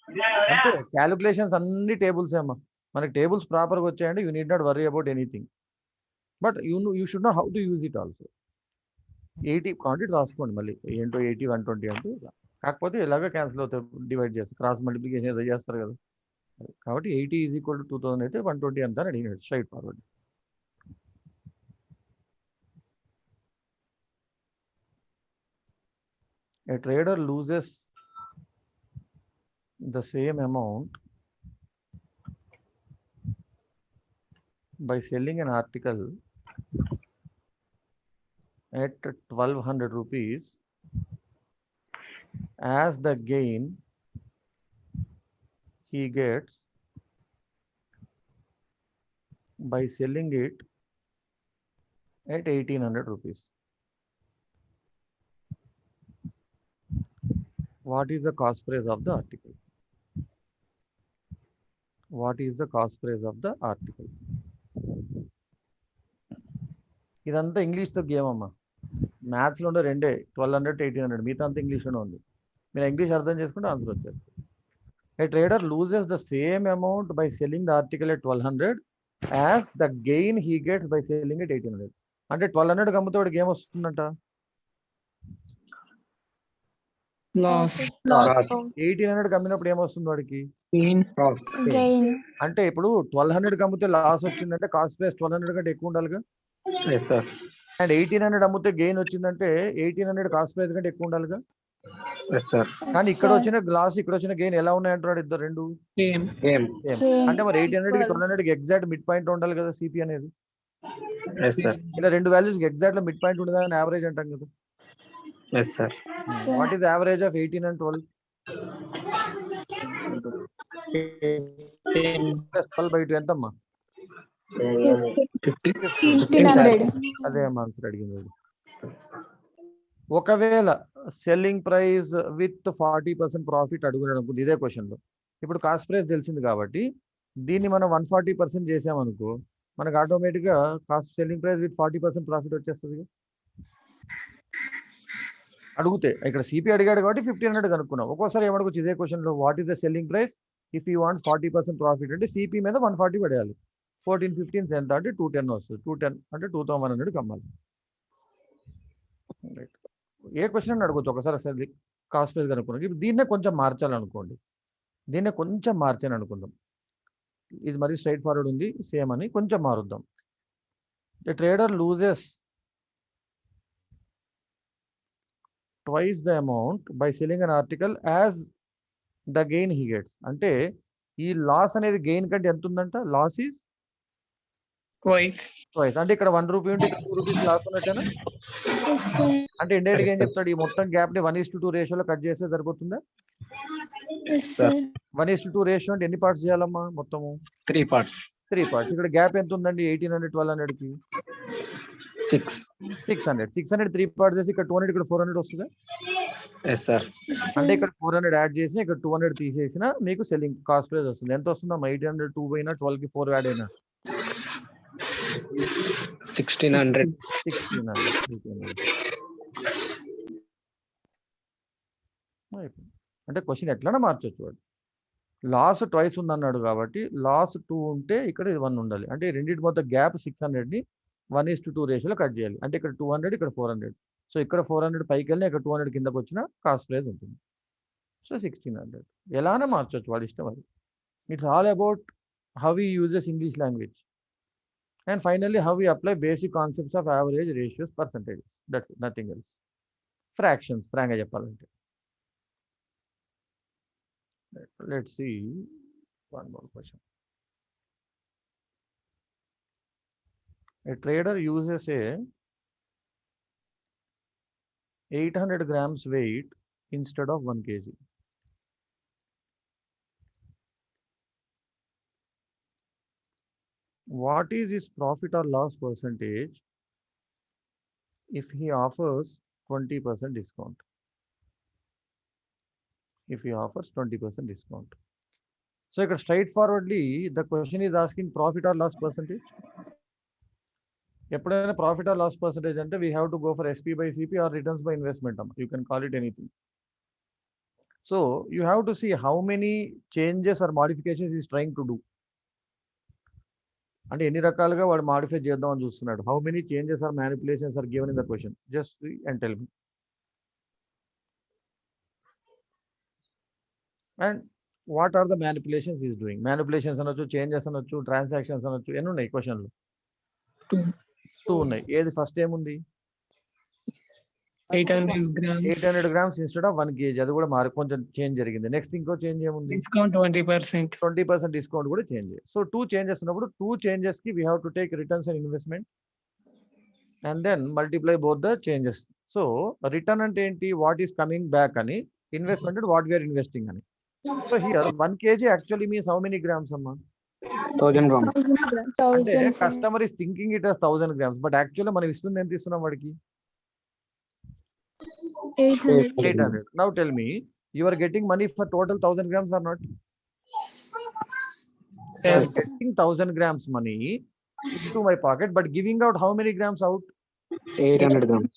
[SPEAKER 1] అంటే క్యాలిక్యులేషన్స్ అన్ని టేబుల్స్ అమ్మా. మనకి టేబుల్స్ ప్రాపర్గా వచ్చాయండి. You need not worry about anything. But you should know how to use it also. 80 quantity రాసుకోండి మళ్ళీ. ఏంటో 80 120 అంటే కాకపోతే ఎలాగో క్యాన్సిల్ అవుతాయి. డివైడ్ చేస్తారు, క్రాస్ మల్టిప్లికేషన్ ఏదో చేస్తారు కదా. కాబట్టి 80 ఈజ్ ఈక్వల్ టు 2000 అయితే 120 ఎంత అని అడిగినాడు. Straight forward. A trader loses the same amount by selling an article at 1200 rupees as the gain he gets by selling it at 1800 rupees. What is the cost price of the article? What is the cost price of the article? ఇదంతా ఇంగ్లీష్తో గేమ్ అమ్మా. మ్యాథ్స్లో ఉండే రెండే, 1200 1800. మిగతా అంతా ఇంగ్లీష్లోనే ఉంది. మీరు ఇంగ్లీష్ అర్థం చేసుకుంటే ఆన్సర్ వచ్చేది. A trader loses the same amount by selling the article at 1200 as the gain he gets by selling it 1800. అంటే 1200 అమ్ముతే వాడికి ఏం వస్తుందంట?
[SPEAKER 5] Loss.
[SPEAKER 1] 1800 అమ్మినప్పుడు ఏమొస్తుంది వాడికి?
[SPEAKER 5] Gain.
[SPEAKER 4] Gain.
[SPEAKER 1] అంటే ఇప్పుడు 1200 అమ్మితే లాస్ వచ్చిందంటే కాస్ట్ ప్రైస్ 1200 కంటే ఎక్కువ ఉండాలిగా.
[SPEAKER 2] Yes, sir.
[SPEAKER 1] అండ్ 1800 అమ్మితే గెయిన్ వచ్చిందంటే 1800 కాస్ట్ ప్రైస్ కంటే ఎక్కువ ఉండాలిగా.
[SPEAKER 2] Yes, sir.
[SPEAKER 1] కానీ ఇక్కడ వచ్చిన గ్లాస్ ఇక్కడ వచ్చిన గెయిన్ ఎలా ఉన్నాయంటున్నాడు ఇద్దరు రెండు
[SPEAKER 5] Same.
[SPEAKER 2] Game.
[SPEAKER 4] Same.
[SPEAKER 1] అంటే మరి 1800 కి 1200 కి ఎగ్జాక్ట్ మిడ్ పాయింట్ ఉండాలి కదా సిపి అనేది.
[SPEAKER 2] Yes, sir.
[SPEAKER 1] ఇలా రెండు వాల్యూస్ ఎగ్జాక్ట్ లో మిడ్ పాయింట్ ఉండదని యావరేజ్ అంటాం కదా.
[SPEAKER 2] Yes, sir.
[SPEAKER 1] What is average of 18 and 12? 12/2 ఎంతమ్మా?
[SPEAKER 4] 1500.
[SPEAKER 1] అదే అమ్మా ఆన్సర్ అడిగింది. ఒకవేళ సెల్లింగ్ ప్రైస్ విత్ 40% ప్రాఫిట్ అడుగున్నాడు అనుకుంది ఇదే క్వశ్చన్ లో. ఇప్పుడు కాస్ట్ ప్రైస్ తెలిసింది కాబట్టి దీన్ని మనం 140% చేసామనుకో మనకు ఆటోమేటిక్ గా cost selling price with 40% profit వచ్చేస్తుంది. అడిగితే ఇక్కడ సిపి అడిగాడు కాబట్టి 1500 కనుక్కున్నాం. ఒక్కోసారి ఏమడుకోవచ్చు ఇదే క్వశ్చన్ లో, what is the selling price if you want 40% profit అంటే సిపి మీద 140 పడేయాలి. 14 15 ఎంత అంటే 210 వస్తుంది. 210 అంటే 2100 కమ్మాలి. రైట్. ఏ క్వశ్చన్ అని అడగచ్చు ఒకసారి అసలు కాస్ట్ ప్రైస్ కనుక్కున్నాం. ఇప్పుడు దీన్నే కొంచెం మార్చాలనుకోండి, దీన్నే కొంచెం మార్చాను అనుకుందాం. ఇది మరీ స్ట్రైట్ ఫార్వర్డ్ ఉంది సేమ్ అని కొంచెం మారుద్దాం. The trader loses twice the amount by selling an article as the gain he gets. అంటే ఈ లాస్ అనేది గెయిన్ కంటే ఎంత ఉందంట? Loss is
[SPEAKER 5] Twice.
[SPEAKER 1] అంటే ఇక్కడ 1 రూపీ ఉంటే ఇక్కడ 2 రూపీస్ లాస్ ఉన్నట్టేనా?
[SPEAKER 4] Yes, sir.
[SPEAKER 1] అంటే ఇండైరెక్ట్ గా ఏం చెప్తాడు? ఈ మొత్తం గ్యాప్ ని 1:2 రేషియోలో కట్ చేస్తే సరిపోతుందా?
[SPEAKER 4] Yes, sir.
[SPEAKER 1] 1:2 రేషియో అంటే ఎన్ని పార్ట్స్ చేయాలమ్మా మొత్తము?
[SPEAKER 2] 3 parts.
[SPEAKER 1] 3 పార్ట్స్. ఇక్కడ గ్యాప్ ఎంత ఉందండి 1800 1200 కి?
[SPEAKER 2] 6.
[SPEAKER 1] 600. 600 3 parts చేసి ఇక్కడ 200 ఇక్కడ 400 వస్తుందా?
[SPEAKER 2] Yes, sir.
[SPEAKER 1] అంటే ఇక్కడ 400 యాడ్ చేసిన ఇక్కడ 200 తీసేసిన మీకు సెల్లింగ్ కాస్ట్ ప్రైస్ వస్తుంది. ఎంత వస్తుందమ్మా? 800 2 పోయినా 12 కి 4 యాడ్ అయినా
[SPEAKER 2] 1600.
[SPEAKER 1] 1600. అంటే క్వశ్చన్ ఎట్లనే మార్చొచ్చు వాడు. లాస్ ట్వైస్ ఉందన్నాడు కాబట్టి లాస్ 2 ఉంటే ఇక్కడ 1 ఉండాలి. అంటే రెండింటి మొత్తం గ్యాప్ 600ని 1:2 రేషియోలో కట్ చేయాలి. అంటే ఇక్కడ 200 ఇక్కడ 400. సో ఇక్కడ 400 పైకి వెళ్ళినా ఇక్కడ 200 కిందకు వచ్చిన కాస్ట్ ప్రైస్ ఉంటుంది. సో 1600 ఎలానే మార్చొచ్చు వాడి ఇష్టం అది. It's all about how he uses English language and finally how he apply basic concepts of average ratios percentages. That's nothing else. Fractions ఫ్రాంక్గా చెప్పాలంటే. Let's see one more question. A trader uses a 800 grams weight instead of 1 kg. What is his profit or loss percentage if he offers 20% discount? If he offers 20% discount. So ఇక్కడ straightforwardly the question is asking profit or loss percentage. ఎప్పుడైనా profit or loss percentage అంటే we have to go for SP by CP or returns by investment. You can call it anything. So you have to see how many changes or modifications he is trying to do. అంటే ఎన్ని రకాలుగా వాడు మాడిఫై చేద్దాం అని చూస్తున్నాడు. How many changes or manipulations are given in the question? Just see and tell me. And what are the manipulations he is doing? Manipulations అనొచ్చు, changes అనొచ్చు, transactions అనొచ్చు, ఎన్ని ఉన్నాయి క్వశ్చన్లు? 2 ఉన్నాయి. ఏది ఫస్ట్ ఏముంది?
[SPEAKER 5] 800 grams.
[SPEAKER 1] 800 grams instead of 1 kg. అది కూడా మారి కొంచెం చేంజ్ జరిగింది. నెక్స్ట్ ఇంకో చేంజ్ ఏముంది?
[SPEAKER 5] Discount 20%.
[SPEAKER 1] 20% డిస్కౌంట్ కూడా చేంజ్. సో 2 చేంజెస్ ఉన్నప్పుడు 2 చేంజెస్ కి we have to take returns and investment and then multiply both the changes. So return అంటే ఏంటి? వాట్ ఈస్ కమింగ్ బ్యాక్ అని, ఇన్వెస్ట్మెంట్ అంటే వాట్ వీఆర్ ఇన్వెస్టింగ్ అని. So here 1 kg actually means how many grams, amma?
[SPEAKER 2] 1000 grams.
[SPEAKER 1] అంటే
[SPEAKER 4] 1000.
[SPEAKER 1] customer is thinking it as 1000 grams, but actually మనం ఇస్తుంది ఎంత ఇస్తున్నాం వాడికి? 800. Now tell me, you are getting money for total 1000 grams or not? I am getting 1000 grams money into my pocket, but giving out how many grams out?
[SPEAKER 2] 800 grams.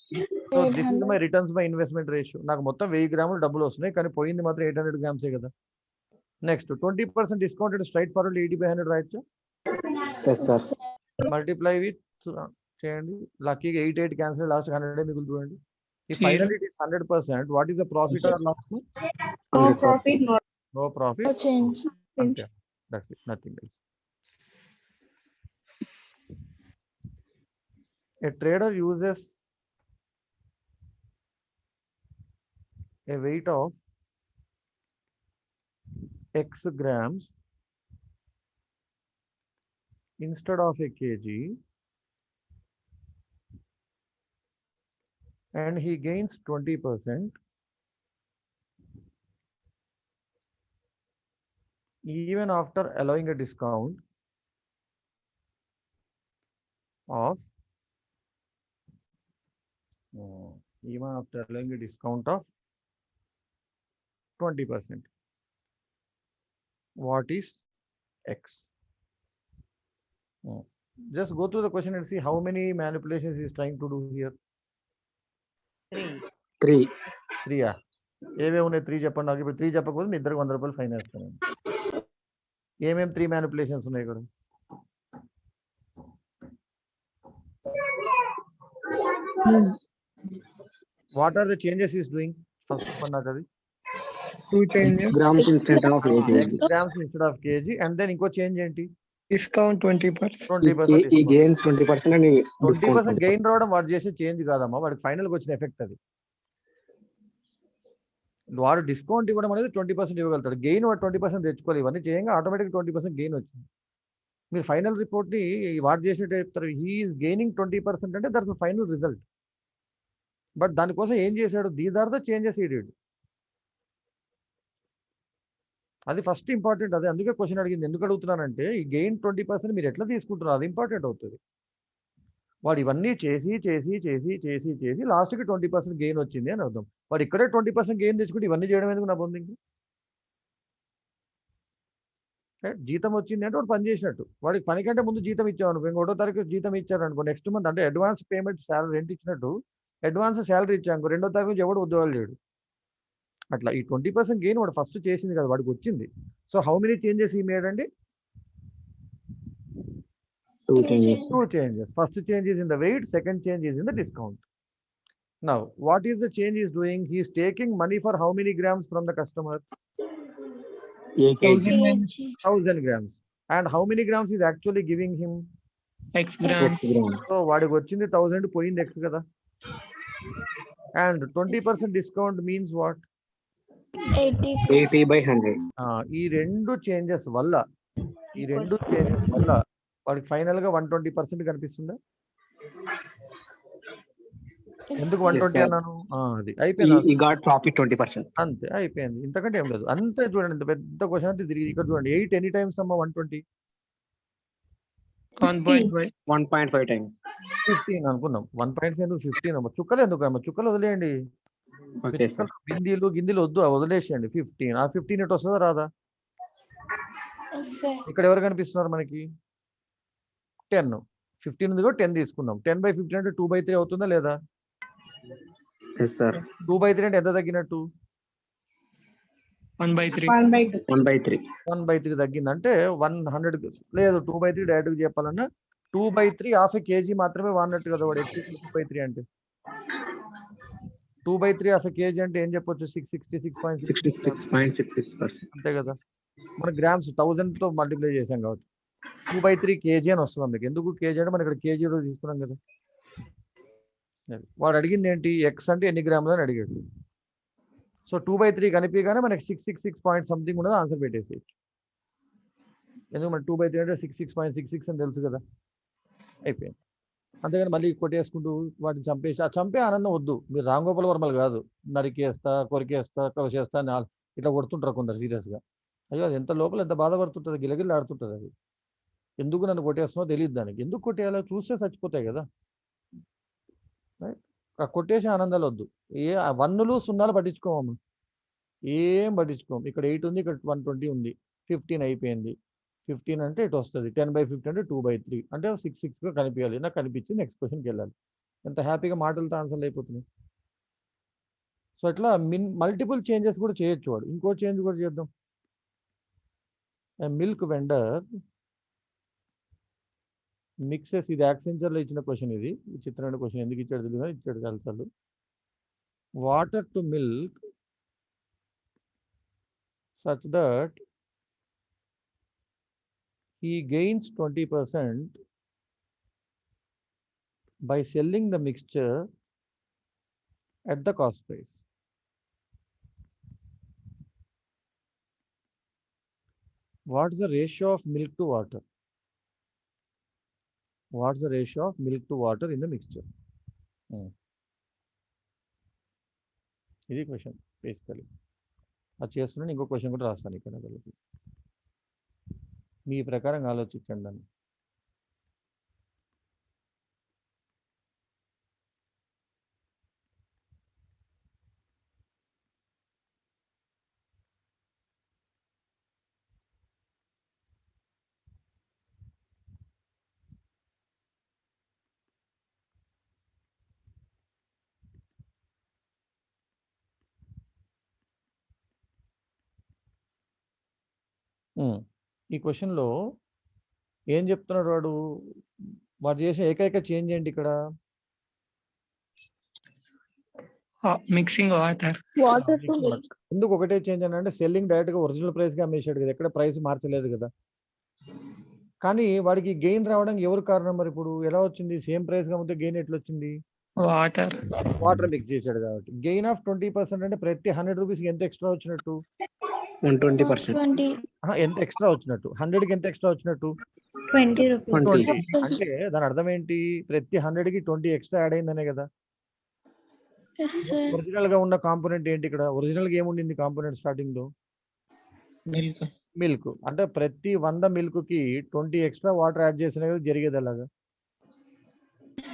[SPEAKER 1] So this is my returns by investment ratio. నాకు మొత్తం 1000 గ్రాములు డబ్బులు వస్తున్నాయి, కానీ పోయింది మాత్రం 800 గ్రామ్సే కదా. నెక్స్ట్ 20% డిస్కౌంట్ అంటే స్ట్రైట్ ఫార్వర్డ్ 80/100 రాయొచ్చు.
[SPEAKER 2] Yes, sir.
[SPEAKER 1] మల్టిప్లై విత్ చేయండి. లక్కీగా 88 క్యాన్సిల్, లాస్ట్ 100 మిగులుతుంది. ఈ
[SPEAKER 5] Zero.
[SPEAKER 1] Final it is 100%. What is the profit or loss?
[SPEAKER 3] No profit, no.
[SPEAKER 1] No profit.
[SPEAKER 4] No change.
[SPEAKER 1] అంతే. That's it, nothing else. A trader uses a weight of X grams instead of a kg and he gains 20% even after allowing a discount of even after allowing a discount of 20%. What is X? Just go through the question and see how many manipulations he is trying to do here.
[SPEAKER 2] 3.
[SPEAKER 1] 3 ఏమేమి ఉన్నాయి? 3 చెప్పండి నాకు. ఇప్పుడు 3 చెప్పకపోతే మీ ఇద్దరికి 100 రూపాయలు ఫైన్ వేస్తాను. ఏమేమి 3 manipulations ఉన్నాయి ఇక్కడ? What are the changes he is doing? First one నాకు అది
[SPEAKER 5] 2 changes.
[SPEAKER 2] Grams instead of 8
[SPEAKER 1] X grams instead of kg and then ఇంకో చేంజ్ ఏంటి?
[SPEAKER 5] Discount 20%.
[SPEAKER 1] 20%
[SPEAKER 2] He gains 20% and he
[SPEAKER 1] 20% gain రావడం వాడు చేసే చేంజ్ కాదమ్మా, వాడికి ఫైనల్గా వచ్చిన ఎఫెక్ట్ అది. వాడు డిస్కౌంట్ ఇవ్వడం అనేది 20% ఇవ్వగలుగుతాడు, గెయిన్ వాడు 20% తెచ్చుకోవాలి. ఇవన్నీ చేయంగా ఆటోమేటిక్ 20% గెయిన్ వచ్చింది. మీరు ఫైనల్ రిపోర్ట్ని వాడు చేసినట్టు చెప్తారు, హీఈస్ గెయినింగ్ 20% అంటే దట్స్ ఫైనల్ రిజల్ట్. బట్ దానికోసం ఏం చేశాడు? These are the changes he did. అది ఫస్ట్ ఇంపార్టెంట్. అదే అందుకే క్వశ్చన్ అడిగింది. ఎందుకు అడుగుతున్నానంటే ఈ గెయిన్ 20% మీరు ఎట్లా తీసుకుంటున్నారు అది ఇంపార్టెంట్ అవుతుంది. వాడు ఇవన్నీ చేసి చేసి చేసి చేసి చేసి లాస్ట్కి 20% గెయిన్ వచ్చింది అని అర్థం. వాడు ఇక్కడే 20% గెయిన్ తెచ్చుకుంటే ఇవన్నీ చేయడం ఎందుకు నా పొందింది? జీతం వచ్చింది అంటే వాడు పని చేసినట్టు. వాడికి పని కంటే ముందు జీతం ఇచ్చామనుకో, ఇంక 1వ తారీఖు జీతం ఇచ్చారు అనుకో, నెక్స్ట్ మంత్ అంటే అడ్వాన్స్ పేమెంట్ శాలరీ రెంట్ ఇచ్చినట్టు అడ్వాన్స్ శాలరీ ఇచ్చాను 2వ తారీఖు నుంచి ఎవడు ఉద్యోగాలు చేయడు. అట్లా ఈ 20% గెయిన్ వాడు ఫస్ట్ చేసింది కదా, వాడికి వచ్చింది. సో హౌ మెనీ చేంజెస్ ఈ మేడ్ అండి?
[SPEAKER 2] 2 changes.
[SPEAKER 1] 2 changes. First change is in the weight, second change is in the discount. Now, what is the change he is doing? He is taking money for how many grams from the customer?
[SPEAKER 2] 8 kg.
[SPEAKER 5] 1000 minus
[SPEAKER 1] 1000 grams. And how many grams is actually giving him?
[SPEAKER 5] X grams.
[SPEAKER 2] 6 grams.
[SPEAKER 1] So, వాడికి వచ్చింది 1000 పోయింది X కదా. And 20% discount means what?
[SPEAKER 2] 80 by 100.
[SPEAKER 1] ఈ రెండు చేంజెస్ వల్ల వాడికి ఫైనల్ గా 120% కనిపిస్తుందా? ఎందుకు 120
[SPEAKER 2] sir.
[SPEAKER 1] అన్నాను? అది అయిపోయింది.
[SPEAKER 2] He got profit 20%.
[SPEAKER 1] అంతే అయిపోయింది, ఇంతకంటే ఏం లేదు. అంతే చూడండి, ఇంత పెద్ద క్వశ్చన్ అంటే తిరిగి ఇక్కడ చూడండి. 8 ఎనీ టైమ్స్ అమ్మ 120?
[SPEAKER 5] 1.5.
[SPEAKER 2] 1.5 times.
[SPEAKER 1] 15 అనుకున్నాం. 1.5 ఎందుకు 15 అమ్మ? చుక్కలు ఎందుకు అమ్మ? చుక్కలు వదిలేయండి.
[SPEAKER 2] Okay, sir.
[SPEAKER 1] గిందీలు వద్దు, వదిలేసేయండి. 15 ఆ 15 ఎటు వస్తుందా రాదా?
[SPEAKER 4] sir.
[SPEAKER 1] ఇక్కడ ఎవరు కనిపిస్తున్నారు మనకి? 10. 15 ఉంది కూడా 10 తీసుకున్నాం. 10/15 అంటే 2/3 అవుతుందా లేదా?
[SPEAKER 2] Yes, sir.
[SPEAKER 1] 2/3 అంటే ఎంత తగ్గినట్టు?
[SPEAKER 5] 1/3.
[SPEAKER 2] 1/3.
[SPEAKER 1] 1/3 తగ్గిందంటే 100 లేదు. 2/3 డైరెక్ట్ చెప్పాలన్నా 2/3 హాఫ్ కేజీ మాత్రమే వాడినట్టు కదా వాడు. X 2/3 అంటే 2/3 హాఫ్ కేజీ అంటే ఏం చెప్పొచ్చు?
[SPEAKER 2] 66.66%.
[SPEAKER 1] అంతే కదా. మన గ్రామ్స్ 1000 తో మల్టిప్లై చేసాం కాబట్టి 2/3 కేజీ అని వస్తుంది మీకు. ఎందుకు కేజీ అంటే మనం ఇక్కడ కేజీలో తీసుకున్నాం కదా. వాడు అడిగింది ఏంటి? ఎక్స్ అంటే ఎన్ని గ్రాములు అని అడిగాడు. సో 2/3 కనిపించగానే మనకి 666 పాయింట్ సంథింగ్ ఉన్నది ఆన్సర్ పెట్టేసి. ఎందుకు మన 2/3 అంటే 66.66 అని తెలుసు కదా, అయిపోయింది. అంతేగాని మళ్ళీ కొట్టేసుకుంటూ వాటిని చంపేసి, ఆ చంపే ఆనందం వద్దు. మీరు రాంగోపాల్ వర్మలు కాదు, నరికేస్తా, కొరికేస్తా, కోసేస్తా ఇట్లా కొడుతుంటారు కొందరు సీరియస్గా. అయ్యో అది ఎంత లోపల ఎంత బాధపడుతుంటుంది, గిలగిల్లు ఆడుతుంటుంది అది. ఎందుకు నన్ను కొట్టేస్తున్నావు తెలియదు దానికి. ఎందుకు కొట్టేయాలో చూస్తే చచ్చిపోతాయి కదా. కొట్టేసి ఆనందాలు వద్దు. 1లు 0లు పట్టించుకోము, ఏం పట్టించుకోము. ఇక్కడ 8 ఉంది, ఇక్కడ 120 ఉంది, 15 అయిపోయింది. 15 అంటే ఇటు వస్తుంది. 10/15 అంటే 2/3 అంటే 6గా కనిపించాలి. నాకు కనిపించి నెక్స్ట్ క్వశ్చన్కి వెళ్ళాలి. ఎంత హ్యాపీగా మాటలతో ఆన్సర్లు అయిపోతున్నాయి. సో అట్లా మల్టిపుల్ చేంజెస్ కూడా చేయొచ్చు వాడు. ఇంకో చేంజ్ కూడా చేద్దాం. మిల్క్ వెండర్ మిక్సెస్, ఇది యాక్సెంచర్లో ఇచ్చిన క్వశ్చన్. ఇది విచిత్రమైన క్వశ్చన్. ఎందుకు ఇచ్చాడు తెలియదు, ఇచ్చాడు కలిసాలు. Water to milk such that he gains 20% by selling the mixture at the cost price. What is the ratio of milk to water? What is the ratio of milk to water in the mixture? ఇది క్వశ్చన్ బేసికలీ. అది చేస్తున్నాను. ఇంకో క్వశ్చన్ కూడా రాస్తాను ఇక్కడ. మీ ప్రకారం ఆలోచించండి దాన్ని. ఈ క్వశ్చన్లో ఏం చెప్తున్నాడు వాడు? వాడు చేసే ఏకైక చేంజ్ ఏంటి ఇక్కడ?
[SPEAKER 5] Mixing water.
[SPEAKER 1] ఎందుకు ఒకటే చేంజ్ అని అంటే సెల్లింగ్ డైరెక్ట్ గా ఒరిజినల్ ప్రైస్ గా అమ్మేశాడు కదా, ఎక్కడ ప్రైస్ మార్చలేదు కదా. కానీ వాడికి గెయిన్ రావడానికి ఎవరు కారణం? మరి ఇప్పుడు ఎలా వచ్చింది? సేమ్ ప్రైస్ గా ఉంటే గెయిన్ ఎట్లా వచ్చింది? వాటర్ మిక్స్ చేశాడు కాబట్టి. గెయిన్ ఆఫ్ 20% అంటే ప్రతి 100 రూపీస్ ఎంత ఎక్స్ట్రా వచ్చినట్టు?
[SPEAKER 2] 120%.
[SPEAKER 1] ఎంత ఎక్స్ట్రా వచ్చినట్టు? 100కి ఎంత ఎక్స్ట్రా వచ్చినట్టు?
[SPEAKER 3] 20 rupees.
[SPEAKER 2] 20.
[SPEAKER 1] అంటే దాని అర్థం ఏంటి? ప్రతి 100కి 20 ఎక్స్ట్రా యాడ్ అయిందనే కదా. ఒరిజినల్ గా ఉన్న కాంపోనెంట్ ఏంటి ఇక్కడ? ఒరిజినల్ గా ఏముండింది కాంపోనెంట్ స్టార్టింగ్ లో? మిల్క్. అంటే ప్రతి 100 మిల్క్ కి 20 ఎక్స్ట్రా వాటర్ యాడ్ చేసిన జరిగేది అలాగా.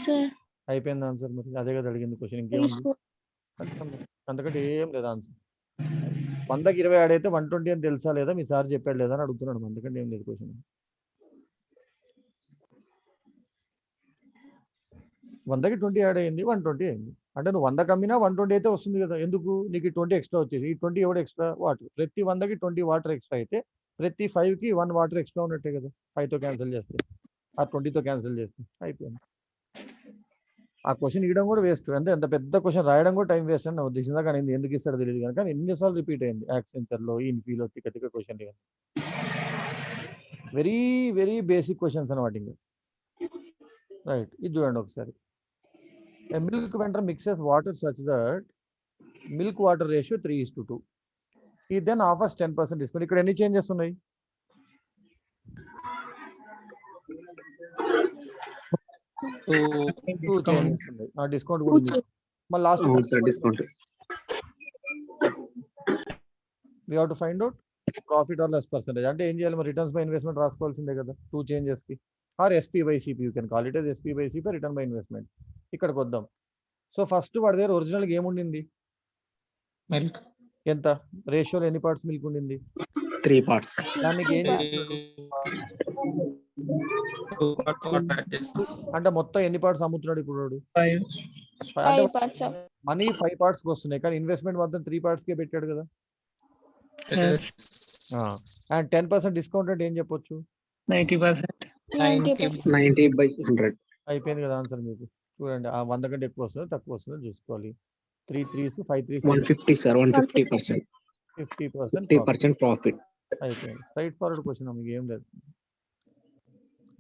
[SPEAKER 4] sir.
[SPEAKER 1] అయిపోయింది ఆన్సర్. మరి అదే కదా అడిగింది క్వశ్చన్, ఇంకేముంది? అంతకంటే ఏం లేదు ఆన్సర్. 100కి 20 యాడ్ అయితే 120 అని తెలుసా లేదా, మీ సార్ చెప్పాడు లేదా అని అడుగుతున్నాడు. అంతకంటే ఏం లేదు క్వశ్చన్. 100కి 20 యాడ్ అయింది, 120 అయింది. అంటే నువ్వు 100 కమ్మినా 120 అయితే వస్తుంది కదా. ఎందుకు? నీకు 20 ఎక్స్ట్రా వచ్చేది. ఈ 20 ఎవడు ఎక్స్ట్రా? వాటర్. ప్రతి 100కి 20 వాటర్ ఎక్స్ట్రా అయితే ప్రతి 5కి 1 వాటర్ ఎక్స్ట్రా ఉన్నట్టే కదా. 5తో క్యాన్సిల్ చేస్తే, ఆ 20తో క్యాన్సిల్ చేస్తే అయిపోయింది. ఆ క్వశ్చన్ ఇవ్వడం కూడా వేస్ట్. అంటే ఎంత పెద్ద క్వశ్చన్ రాయడం కూడా టైం వేస్ట్ అని నా ఉద్దేశంగా. కానీ ఎందుకు ఇస్తాడో తెలియదు కనుక ఎన్నిసార్లు రిపీట్ అయింది యాక్సెంచర్లో, ఇన్ఫీలో తిక్క తిక్క question. Very very basic questions అనమాట ఇంకా. రైట్, ఇది చూడండి ఒకసారి. A milk vendor mixes water such that milk water ratio 3:2. He then offers 10% discount. ఇక్కడ ఎన్ని చేంజెస్ ఉన్నాయి? Two changes ఉన్నాయి. ఆ డిస్కౌంట్ కూడా ఉంది. మరి last
[SPEAKER 2] discount.
[SPEAKER 1] we have to find out profit or loss percentage. అంటే ఏం చేయాలి మరి? రిటర్న్స్ బై ఇన్వెస్ట్మెంట్ రాసుకోవాల్సిందే కదా 2 changes కి. Or SP by CP, you can call it as SP by CP, return by investment. ఇక్కడికి వద్దాం. సో ఫస్ట్ వాడి దగ్గర ఒరిజినల్గా ఏముండింది?
[SPEAKER 5] మిల్క్
[SPEAKER 1] ఎంత రేషియోలో ఎన్ని పార్ట్స్ మిల్క్ ఉండింది?
[SPEAKER 2] 3 parts.
[SPEAKER 1] దానికి ఏం చేస్తున్నాడు? అంటే మొత్తం ఎన్ని పార్ట్స్ అమ్ముతున్నాడు ఇప్పుడు వాడు?
[SPEAKER 5] 5.
[SPEAKER 1] అంటే
[SPEAKER 4] 5 parts of.
[SPEAKER 1] మనీ 5 parts కి వస్తున్నాయి, కానీ ఇన్వెస్ట్మెంట్ మాత్రం 3 parts కే పెట్టాడు కదా.
[SPEAKER 5] Yes.
[SPEAKER 1] అండ్ 10% డిస్కౌంట్ అంటే ఏం చెప్పొచ్చు?
[SPEAKER 5] 90%.
[SPEAKER 4] 90%.
[SPEAKER 2] 90/100.
[SPEAKER 1] అయిపోయింది కదా ఆన్సర్ మీకు. చూడండి, ఆ 100 కంటే ఎక్కువ వస్తుందో తక్కువ వస్తుందో చూసుకోవాలి. 3 3s 5 3s
[SPEAKER 2] 150 sir, 150%.
[SPEAKER 1] 50%
[SPEAKER 2] 50% profit.
[SPEAKER 1] అయిపోయింది. స్ట్రైట్ ఫార్వర్డ్ క్వశ్చన్, మీకు ఏం లేదు.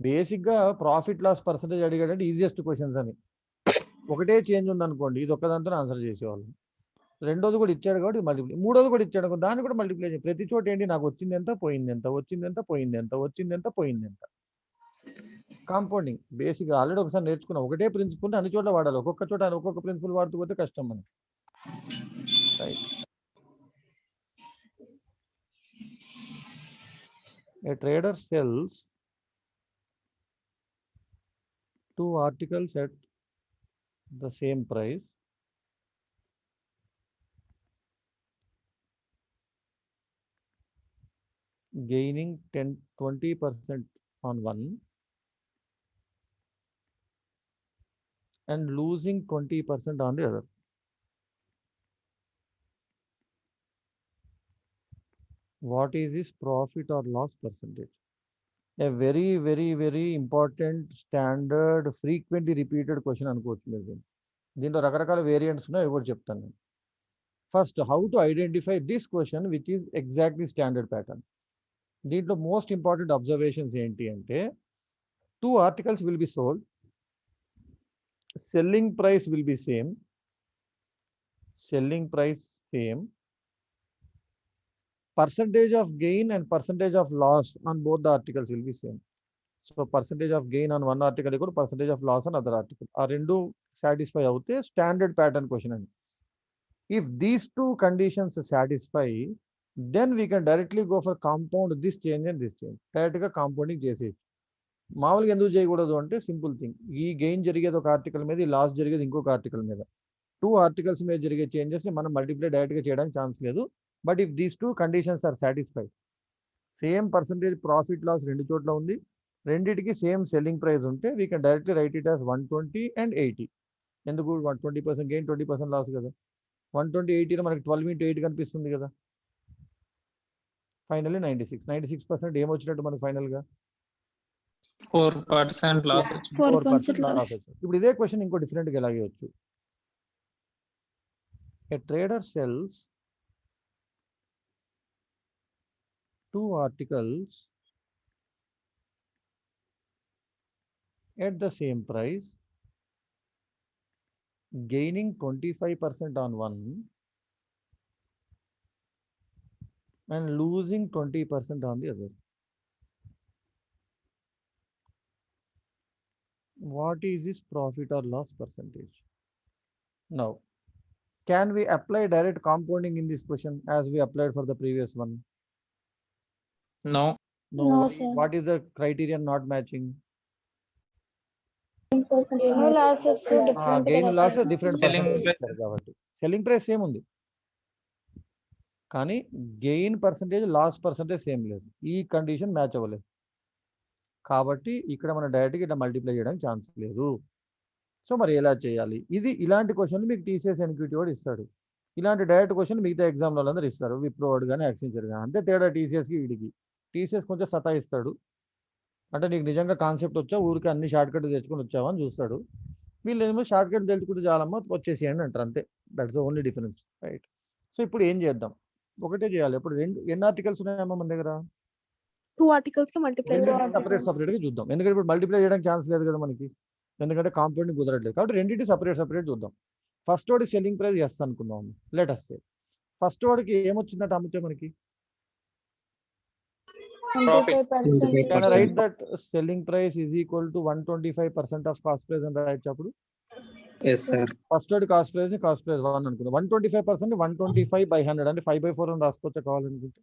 [SPEAKER 1] బేసిక్ గా ప్రాఫిట్ లాస్ పర్సంటేజ్ అడిగాడంటే ఈజియెస్ట్ క్వశ్చన్స్ అని. ఒకటే చేంజ్ ఉందనుకోండి, ఇది ఒక్కదాంతో ఆన్సర్ చేసేవాళ్ళు. రెండోది కూడా ఇచ్చాడు కాబట్టి మల్టిప్లై, మూడోది కూడా ఇచ్చాడు అనుకో, దాన్ని కూడా మల్టిప్లై చేయాలి. ప్రతి చోట ఏంటి? నాకు వచ్చింది ఎంత, పోయింది ఎంత, వచ్చింది ఎంత, పోయింది ఎంత, వచ్చింది ఎంత, పోయింది ఎంత. కాంపౌండింగ్ బేసిక్ ఆల్రెడీ ఒకసారి నేర్చుకున్నాం. ఒకటే ప్రిన్సిపల్ అన్ని చోట్ల వాడాలి. ఒక్కొక్క చోట ఒక్కొక్క ప్రిన్సిపల్ వాడుతూ పోతే కష్టం మనకి. Right. A trader sells 2 articles at the same price gaining 20% on one and losing 20% on the other. What is his profit or loss percentage? A very very very important, standard, frequently repeated question అనుకోవచ్చు మీరు దీన్ని. దీంట్లో రకరకాల వేరియంట్స్ ఉన్నాయి, కూడా చెప్తాను నేను. First, how to identify this question which is exactly standard pattern. దీంట్లో మోస్ట్ ఇంపార్టెంట్ అబ్జర్వేషన్స్ ఏంటి అంటే, 2 articles will be sold, selling price will be same, percentage of gain and percentage of loss on both the articles will be same. So percentage of gain on one article equal percentage of loss on other article. ఆ రెండు satisfy అవుతే స్టాండర్డ్ ప్యాటర్న్ క్వశ్చన్ అండి. If these 2 conditions satisfy, then we can directly go for compound this change and this change. Direct గా కాంపౌండింగ్ చేసేయచ్చు. మామూలుగా ఎందుకు చేయకూడదు అంటే, సింపుల్ థింగ్, ఈ గెయిన్ జరిగేది ఒక ఆర్టికల్ మీద, ఈ లాస్ జరిగేది ఇంకొక ఆర్టికల్ మీద. 2 articles మీద జరిగే చేంజెస్ ని మనం మల్టిప్లై డైరెక్ట్ గా చేయడానికి ఛాన్స్ లేదు. But if these 2 conditions are satisfied, same percentage profit loss రెండు చోట్ల ఉంది, రెండిటికి సేమ్ సెల్లింగ్ ప్రైస్ ఉంటే, we can directly write it as 120 and 80. ఎందుకు? 20% గెయిన్, 20% లాస్ కదా. 120 80 మనకి 12 into 8 కనిపిస్తుంది కదా. ఫైనల్లీ 96% ఏమొచ్చినట్టు మనకి ఫైనల్ గా?
[SPEAKER 5] 4% లాస్ వచ్చింది.
[SPEAKER 4] 4%
[SPEAKER 1] లాస్
[SPEAKER 4] loss.
[SPEAKER 1] వచ్చింది. ఇప్పుడు ఇదే క్వశ్చన్ ఇంకో డిఫరెంట్ గా ఎలాగే వచ్చు. A trader sells 2 articles at the same price, gaining 25% on one and losing 20% on the other. What is his profit or loss percentage? Now, can we apply direct compounding in this question as we applied for the previous one?
[SPEAKER 5] No.
[SPEAKER 4] No, sir.
[SPEAKER 1] What is the criterion not matching?
[SPEAKER 4] Gain losses different
[SPEAKER 1] gain loss different
[SPEAKER 5] Selling
[SPEAKER 1] percentage కాబట్టి సెల్లింగ్ ప్రైస్ సేమ్ ఉంది, కానీ gain percentage loss percentage same లేదు. ఈ కండిషన్ మ్యాచ్ అవ్వలేదు కాబట్టి ఇక్కడ మనం డైరెక్ట్గా ఇట్లా మల్టిప్లై చేయడానికి ఛాన్స్ లేదు. సో మరి ఎలా చేయాలి? ఇది ఇలాంటి క్వశ్చన్ మీకు టీసీఎస్ ఎన్క్యూటీ వాడు ఇస్తాడు. ఇలాంటి డైరెక్ట్ క్వశ్చన్ మిగతా ఎగ్జామ్లో అందరూ ఇస్తారు, విప్రో వాడు కానీ యాక్సెంచర్ కానీ. అంతే తేడా టీసీఎస్కి వీడికి. టీసీఎస్ కొంచెం సతాయిస్తాడు, అంటే నీకు నిజంగా కాన్సెప్ట్ వచ్చా ఊరికి అన్ని షార్ట్ కట్ తెచ్చుకొని వచ్చావా అని చూస్తాడు. వీళ్ళు ఏమో షార్ట్ కట్ తెలుసుకుంటే చాలమ్మా వచ్చేసేయండి అంటారు, అంతే. That's the only difference, right? So ఇప్పుడు ఏం చేద్దాం? ఒకటే చేయాలి. ఇప్పుడు ఎన్ని ఆర్టికల్స్ ఉన్నాయమ్మా మన దగ్గర?
[SPEAKER 3] 2 articles కి multiply
[SPEAKER 1] సపరేట్గా చూద్దాం, ఎందుకంటే ఇప్పుడు మల్టిప్లై చేయడానికి ఛాన్స్ లేదు కదా మనకి, ఎందుకంటే కాంపౌండింగ్ కుదరట్లేదు. కాబట్టి రెండింటి సపరేట్ చూద్దాం. ఫస్ట్ వాడి సెల్లింగ్ ప్రైస్ ఎస్ అనుకుందాం. లెట్ అస్ సే ఫస్ట్ వాడికి ఏమొచ్చిందంటే అమ్మితే మనకి
[SPEAKER 4] 25%.
[SPEAKER 1] Right that selling price is equal to 125% of cost price అని రాయొచ్చు. అప్పుడు
[SPEAKER 2] Yes, sir.
[SPEAKER 1] ఫస్ట్ వాడి కాస్ట్ ప్రైస్ 1 అనుకుందాం. 125% 125/100 అంటే 5/4 అని రాసుకోవచ్చా కావాలనుకుంటే?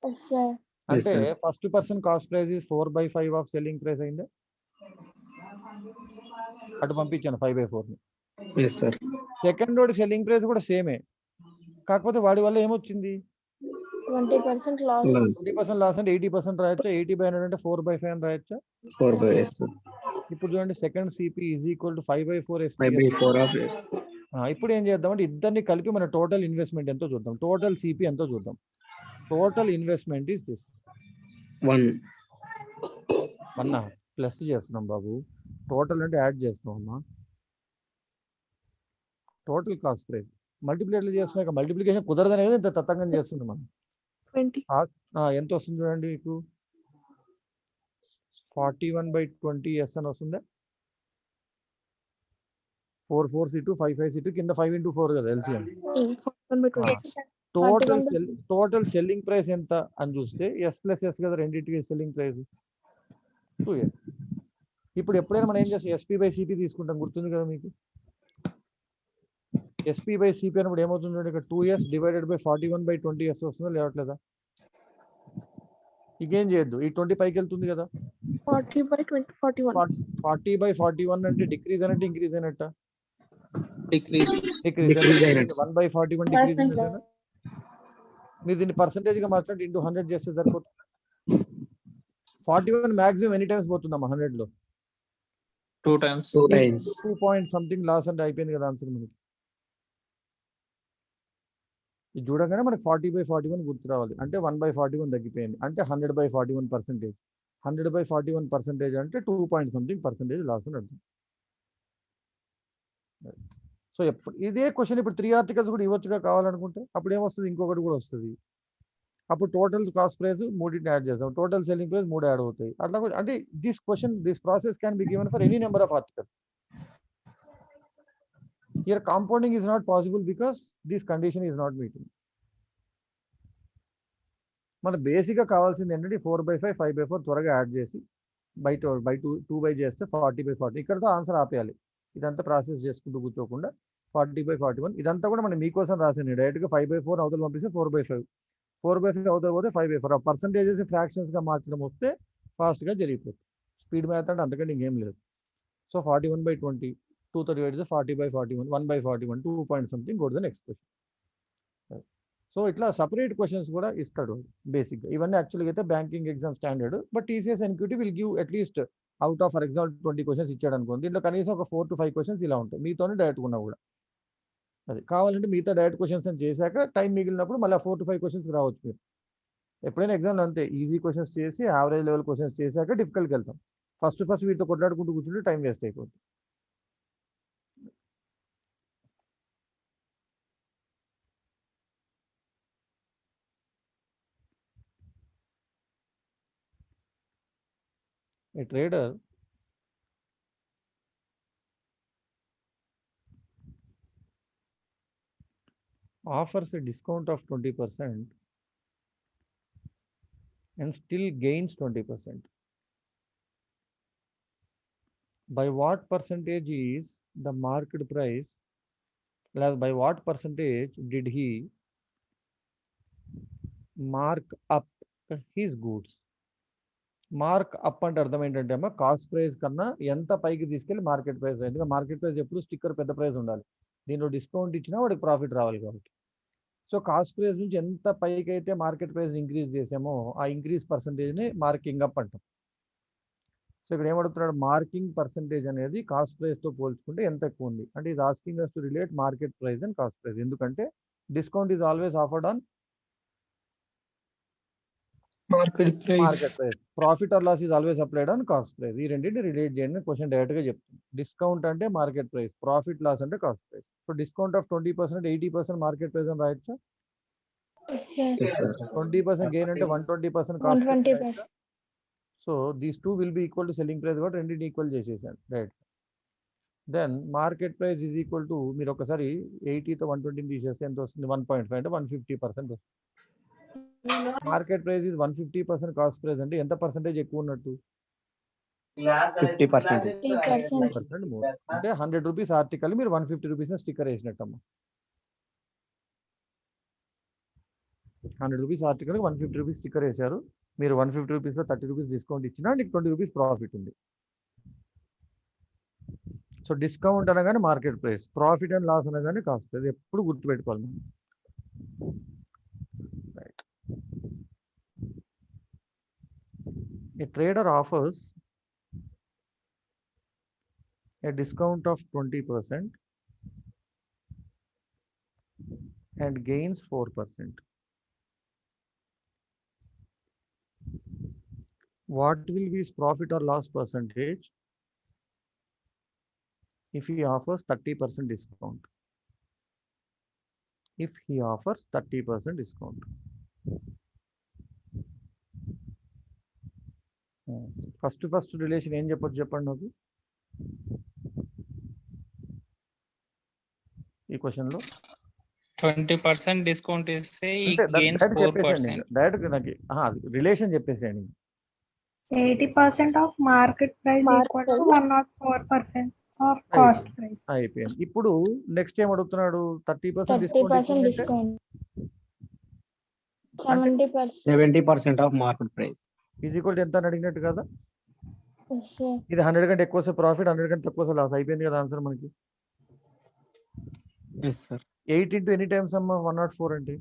[SPEAKER 4] Yes, sir.
[SPEAKER 1] అంటే
[SPEAKER 2] sir.
[SPEAKER 1] First person cost price 4/5 of selling price అయిందా? అటు పంపించాను 5/4ని.
[SPEAKER 2] Yes, sir.
[SPEAKER 1] సెకండ్ వాడి సెల్లింగ్ ప్రైస్ కూడా సేమే, కాకపోతే వాడి వల్ల ఏమొచ్చింది?
[SPEAKER 4] 20% loss.
[SPEAKER 1] 20% లాస్ అంటే 80% రాయొచ్చా? 80/100 అంటే 4/5 అని రాయొచ్చా?
[SPEAKER 2] 4 by yes, sir.
[SPEAKER 1] ఇప్పుడు చూడండి, second CP is equal to 5/4
[SPEAKER 2] 5/4 of yes.
[SPEAKER 1] ఇప్పుడు ఏం చేద్దామంటే ఇద్దరిని కలిపి మన టోటల్ ఇన్వెస్ట్మెంట్ ఎంతో చూద్దాం, టోటల్ సిపి ఎంతో చూద్దాం. Total investment is this
[SPEAKER 2] 1.
[SPEAKER 1] 1 plus చేస్తున్నాం బాబు, టోటల్ అంటే యాడ్ చేస్తున్నాం అమ్మా. టోటల్ కాస్ట్ ప్రైస్ మల్టిప్లేట్లు చేస్తున్నాం, మల్టిప్లికేషన్ కుదరదనేది ఇంత తతంగం చేస్తుంది మనం.
[SPEAKER 3] 20.
[SPEAKER 1] ఎంత వస్తుంది చూడండి మీకు, 41/20 ఎస్ అని వస్తుందా? 4 4 సీటు 5 5 సీటు కింద 5 into 4 కదా ఎల్సిఎం.
[SPEAKER 3] 41/20.
[SPEAKER 1] టోటల్ సెల్లింగ్ ప్రైస్ ఎంత అని చూస్తే ఎస్ ప్లస్ ఎస్ కదా, రెండింటికి సెల్లింగ్ ప్రైస్ 2s. ఇప్పుడు ఎప్పుడైనా మనం ఏం చేస్తాం, SP/CP తీసుకుంటాం, గుర్తుంది కదా మీకు. SP/CP అన్నప్పుడు ఏమవుతుంది, ఇక్కడ 2s డివైడెడ్ బై 41/20 ఎస్ వస్తుందో లేవట్లేదా? ఇంకేం చేయొద్దు, ఈ 20 పైకి వెళ్తుంది కదా.
[SPEAKER 3] 40/20 41.
[SPEAKER 1] 40/41 అంటే డిక్రీజ్ అంటే ఇంక్రీజ్ అయినట్ట?
[SPEAKER 5] Decrease.
[SPEAKER 2] Decrease అయినట్టు.
[SPEAKER 1] 1/41 డిక్రీజ్ అయినట్టేనా? మీరు దీన్ని పర్సంటేజ్ గా మార్చండి, ఇంటూ 100 చేస్తే సరిపోతుంది. 41 మాక్సిమం ఎన్ని టైమ్స్ పోతుందమ్మా 100 లో?
[SPEAKER 5] 2 times.
[SPEAKER 2] 2 times.
[SPEAKER 1] 2 point something loss అంటే అయిపోయింది కదా ఆన్సర్ మనకి. ఇది చూడగానే మనకి 40/41 గుర్తు రావాలి, అంటే 1/41 తగ్గిపోయింది, అంటే 100/41%. 100/41% అంటే 2 పాయింట్ సంథింగ్ పర్సెంటేజ్ లాస్ అని అర్థం. సో ఎప్పుడు ఇదే క్వశ్చన్ ఇప్పుడు 3 ఆర్టికల్స్ కూడా ఇవ్వచ్చుగా కావాలనుకుంటే, అప్పుడు ఏమొస్తుంది, ఇంకొకటి కూడా వస్తుంది. అప్పుడు టోటల్ కాస్ట్ ప్రైస్ 3 యాడ్ చేస్తాం, టోటల్ సెల్లింగ్ ప్రైస్ 3 యాడ్ అవుతాయి. అట్లా కూడా అంటే this process can be given for any number of articles. Here compounding is not possible because this condition is not meeting. మన బేసిక్గా కావాల్సింది ఏంటంటే 4/5 5/4 త్వరగా యాడ్ చేసి బై 2 చేస్తే 40/40. ఇక్కడతో ఆన్సర్ ఆపేయాలి, ఇదంతా ప్రాసెస్ చేసుకుంటూ కూర్చోకుండా 40/41. ఇదంతా కూడా మనం మీకోసం రాసింది, డైరెక్ట్గా 5/4 అవతల పంపిస్తే 4/5 అవతల పోతే 5/4. ఆ పర్సంటేజెస్ ఫ్రాక్షన్స్గా మార్చడం వస్తే ఫాస్ట్గా జరిగిపోతుంది. స్పీడ్ మ్యాథ్ అంటే అంతకంటే ఇంకేం లేదు. So 41/20 2/3 40/41 1/41 2 point something go to the next question. So ఇట్లా సపరేట్ క్వశ్చన్స్ కూడా ఇస్తాడు బేసిక్గా. ఇవన్నీ యాక్చువల్గా అయితే banking exam standard, but TCS NQT will give at least out of for example 20 questions ఇచ్చాడు అనుకోండి, దీంట్లో కనీసం ఒక 4 to 5 క్వశ్చన్స్ ఇలా ఉంటాయి, మీతోనే డైరెక్ట్ ఉన్నా కూడా. అది కావాలంటే మిగతా డైరెక్ట్ క్వశ్చన్స్ అని చేశాక టైం మిగిలినప్పుడు మళ్ళీ 4 to 5 క్వశ్చన్స్ రావచ్చు మీరు. ఎప్పుడైనా ఎగ్జామ్లో అంతే, ఈజీ క్వశ్చన్స్ చేసి యావరేజ్ లెవెల్ క్వశ్చన్స్ చేశాక డిఫికల్ట్కి వెళ్తాం. ఫస్ట్ వీటితో కొట్లాడుకుంటూ కూర్చుంటే టైం వేస్ట్ అయిపోతుంది. A trader offers a discount of 20% and still gains 20%. By what percentage is the market price? By what percentage did he mark up his goods? Mark up అంటే అర్థం ఏంటంటే అమ్మా కాస్ట్ ప్రైస్ కన్నా ఎంత పైకి తీసుకెళ్ళి మార్కెట్ ప్రైస్, ఎందుకంటే మార్కెట్ ప్రైస్ ఎప్పుడు స్టిక్కర్ పెద్ద ప్రైస్ ఉండాలి, దీనిలో డిస్కౌంట్ ఇచ్చినా వాడికి ప్రాఫిట్ రావాలి కాబట్టి. సో కాస్ట్ ప్రైస్ నుంచి ఎంత పైకి అయితే మార్కెట్ ప్రైస్ ఇంక్రీజ్ చేసామో ఆ ఇంక్రీజ్ పర్సంటేజ్ని మార్కింగ్ అప్ అంటాం. సో ఇక్కడ ఏమడుగుతున్నాడు, మార్కింగ్ పర్సంటేజ్ అనేది కాస్ట్ ప్రైస్తో పోల్చుకుంటే ఎంత ఎక్కువ ఉంది అంటే ఇది asking us to relate market price and cost price. ఎందుకంటే discount is always offered on
[SPEAKER 2] market
[SPEAKER 1] market price, profit or loss is always applied on cost price. ఈ రెండింటిని రిలేట్ చేయండి క్వశ్చన్ డైరెక్ట్గా చెప్తుంది. డిస్కౌంట్ అంటే మార్కెట్ ప్రైస్, ప్రాఫిట్ లాస్ అంటే cost price. So discount of 20% 80% market price అని రాయొచ్చా?
[SPEAKER 4] Yes, sir.
[SPEAKER 1] 20% గెయిన్ అంటే 120% cost
[SPEAKER 4] 120%.
[SPEAKER 1] So these two will be equal to selling price కాబట్టి రెండింటిని ఈక్వల్ చేసేసాను right. Then market price is equal to, మీరు ఒకసారి 80తో 120 తీసేస్తే ఎంత వస్తుంది, 1.5 అంటే 150% వస్తుంది. Market price is 150% cost price అంటే ఎంత పర్సెంటేజ్ ఎక్కువ ఉన్నట్టు?
[SPEAKER 2] 50%.
[SPEAKER 4] 50%.
[SPEAKER 1] 50% more. అంటే 100 రూపీస్ ఆర్టికల్ మీరు 150 రూపీస్ స్టిక్కర్ వేసినట్టమ్మా. 100 రూపీస్ ఆర్టికల్ 150 రూపీస్ స్టిక్కర్ వేశారు, మీరు 150 రూపీస్లో 30 రూపీస్ డిస్కౌంట్ ఇచ్చినా నీకు 20 రూపీస్ ప్రాఫిట్ ఉంది. సో డిస్కౌంట్ అనగానే market price, profit and loss అనగానే కాస్ట్ ప్రైస్, ఎప్పుడు గుర్తుపెట్టుకోవాలి మనం. Right. A trader offers a discount of 20% and gains 4%. What will be his profit or loss percentage if he offers 30% discount? If he offers 30% discount. First relation ఏం చెప్పొచ్చు చెప్పండి నాకు ఈ క్వశ్చన్ లో.
[SPEAKER 5] 20% డిస్కౌంట్ ఇస్తే గెయిన్స్
[SPEAKER 1] డైరెక్ట్ చెప్పేసేయండి,
[SPEAKER 5] 4%.
[SPEAKER 1] డైరెక్ట్ నాకు రిలేషన్ చెప్పేసేయండి.
[SPEAKER 6] 80% of market price equal to 104% of cost price.
[SPEAKER 1] అయిపోయింది. ఇప్పుడు నెక్స్ట్ ఏం అడుగుతున్నాడు, 30%
[SPEAKER 4] 30%
[SPEAKER 1] discount
[SPEAKER 4] discount. 70%.
[SPEAKER 2] 70% of market price.
[SPEAKER 1] Is equal ఎంత అని అడిగినట్టు కదా.
[SPEAKER 4] Yes, sir.
[SPEAKER 1] ఇది 100 కంటే ఎక్కువ ప్రాఫిట్, 100 కంటే తక్కువ లాస్, అయిపోయింది కదా ఆన్సర్ మనకి.
[SPEAKER 2] Yes, sir.
[SPEAKER 1] 8 into any times అమ్మ 104 అంటే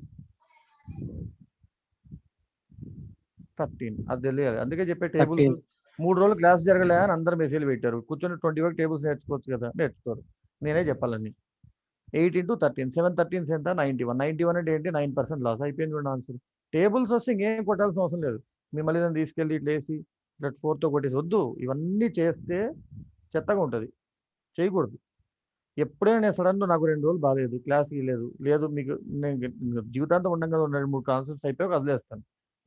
[SPEAKER 1] 13. అది తెలియాలి, అందుకే చెప్పే టేబుల్స్
[SPEAKER 2] 13.
[SPEAKER 1] 3 రోజులు క్లాస్ జరగలే అని అందరు మెసేజ్ పెట్టారు, కూర్చొని 20 వరకు టేబుల్స్ నేర్చుకోవచ్చు కదా, నేర్చుకోరు, నేనే చెప్పాలని. 8 into 13, 7 13 ఎంత 91. 91 అంటే ఏంటి, 9% లాస్, అయిపోయింది కూడా ఆన్సర్. టేబుల్స్ వస్తే ఇంకేం కొట్టాల్సిన అవసరం లేదు, మిమ్మల్ని దాన్ని తీసుకెళ్ళి ఇట్లా వేసి ఇట్లా 4తో కొట్టేసి వద్దు. ఇవన్నీ చేస్తే చెత్తగా ఉంటుంది, చేయకూడదు. ఎప్పుడైనా నేను సడన్గా నాకు 2 రోజులు బాగాలేదు, క్లాస్కి లేదు మీకు నేను జీవితాంతం ఉండగా 2-3 కాన్సెప్ట్స్ అయిపోయి వదిలేస్తాను.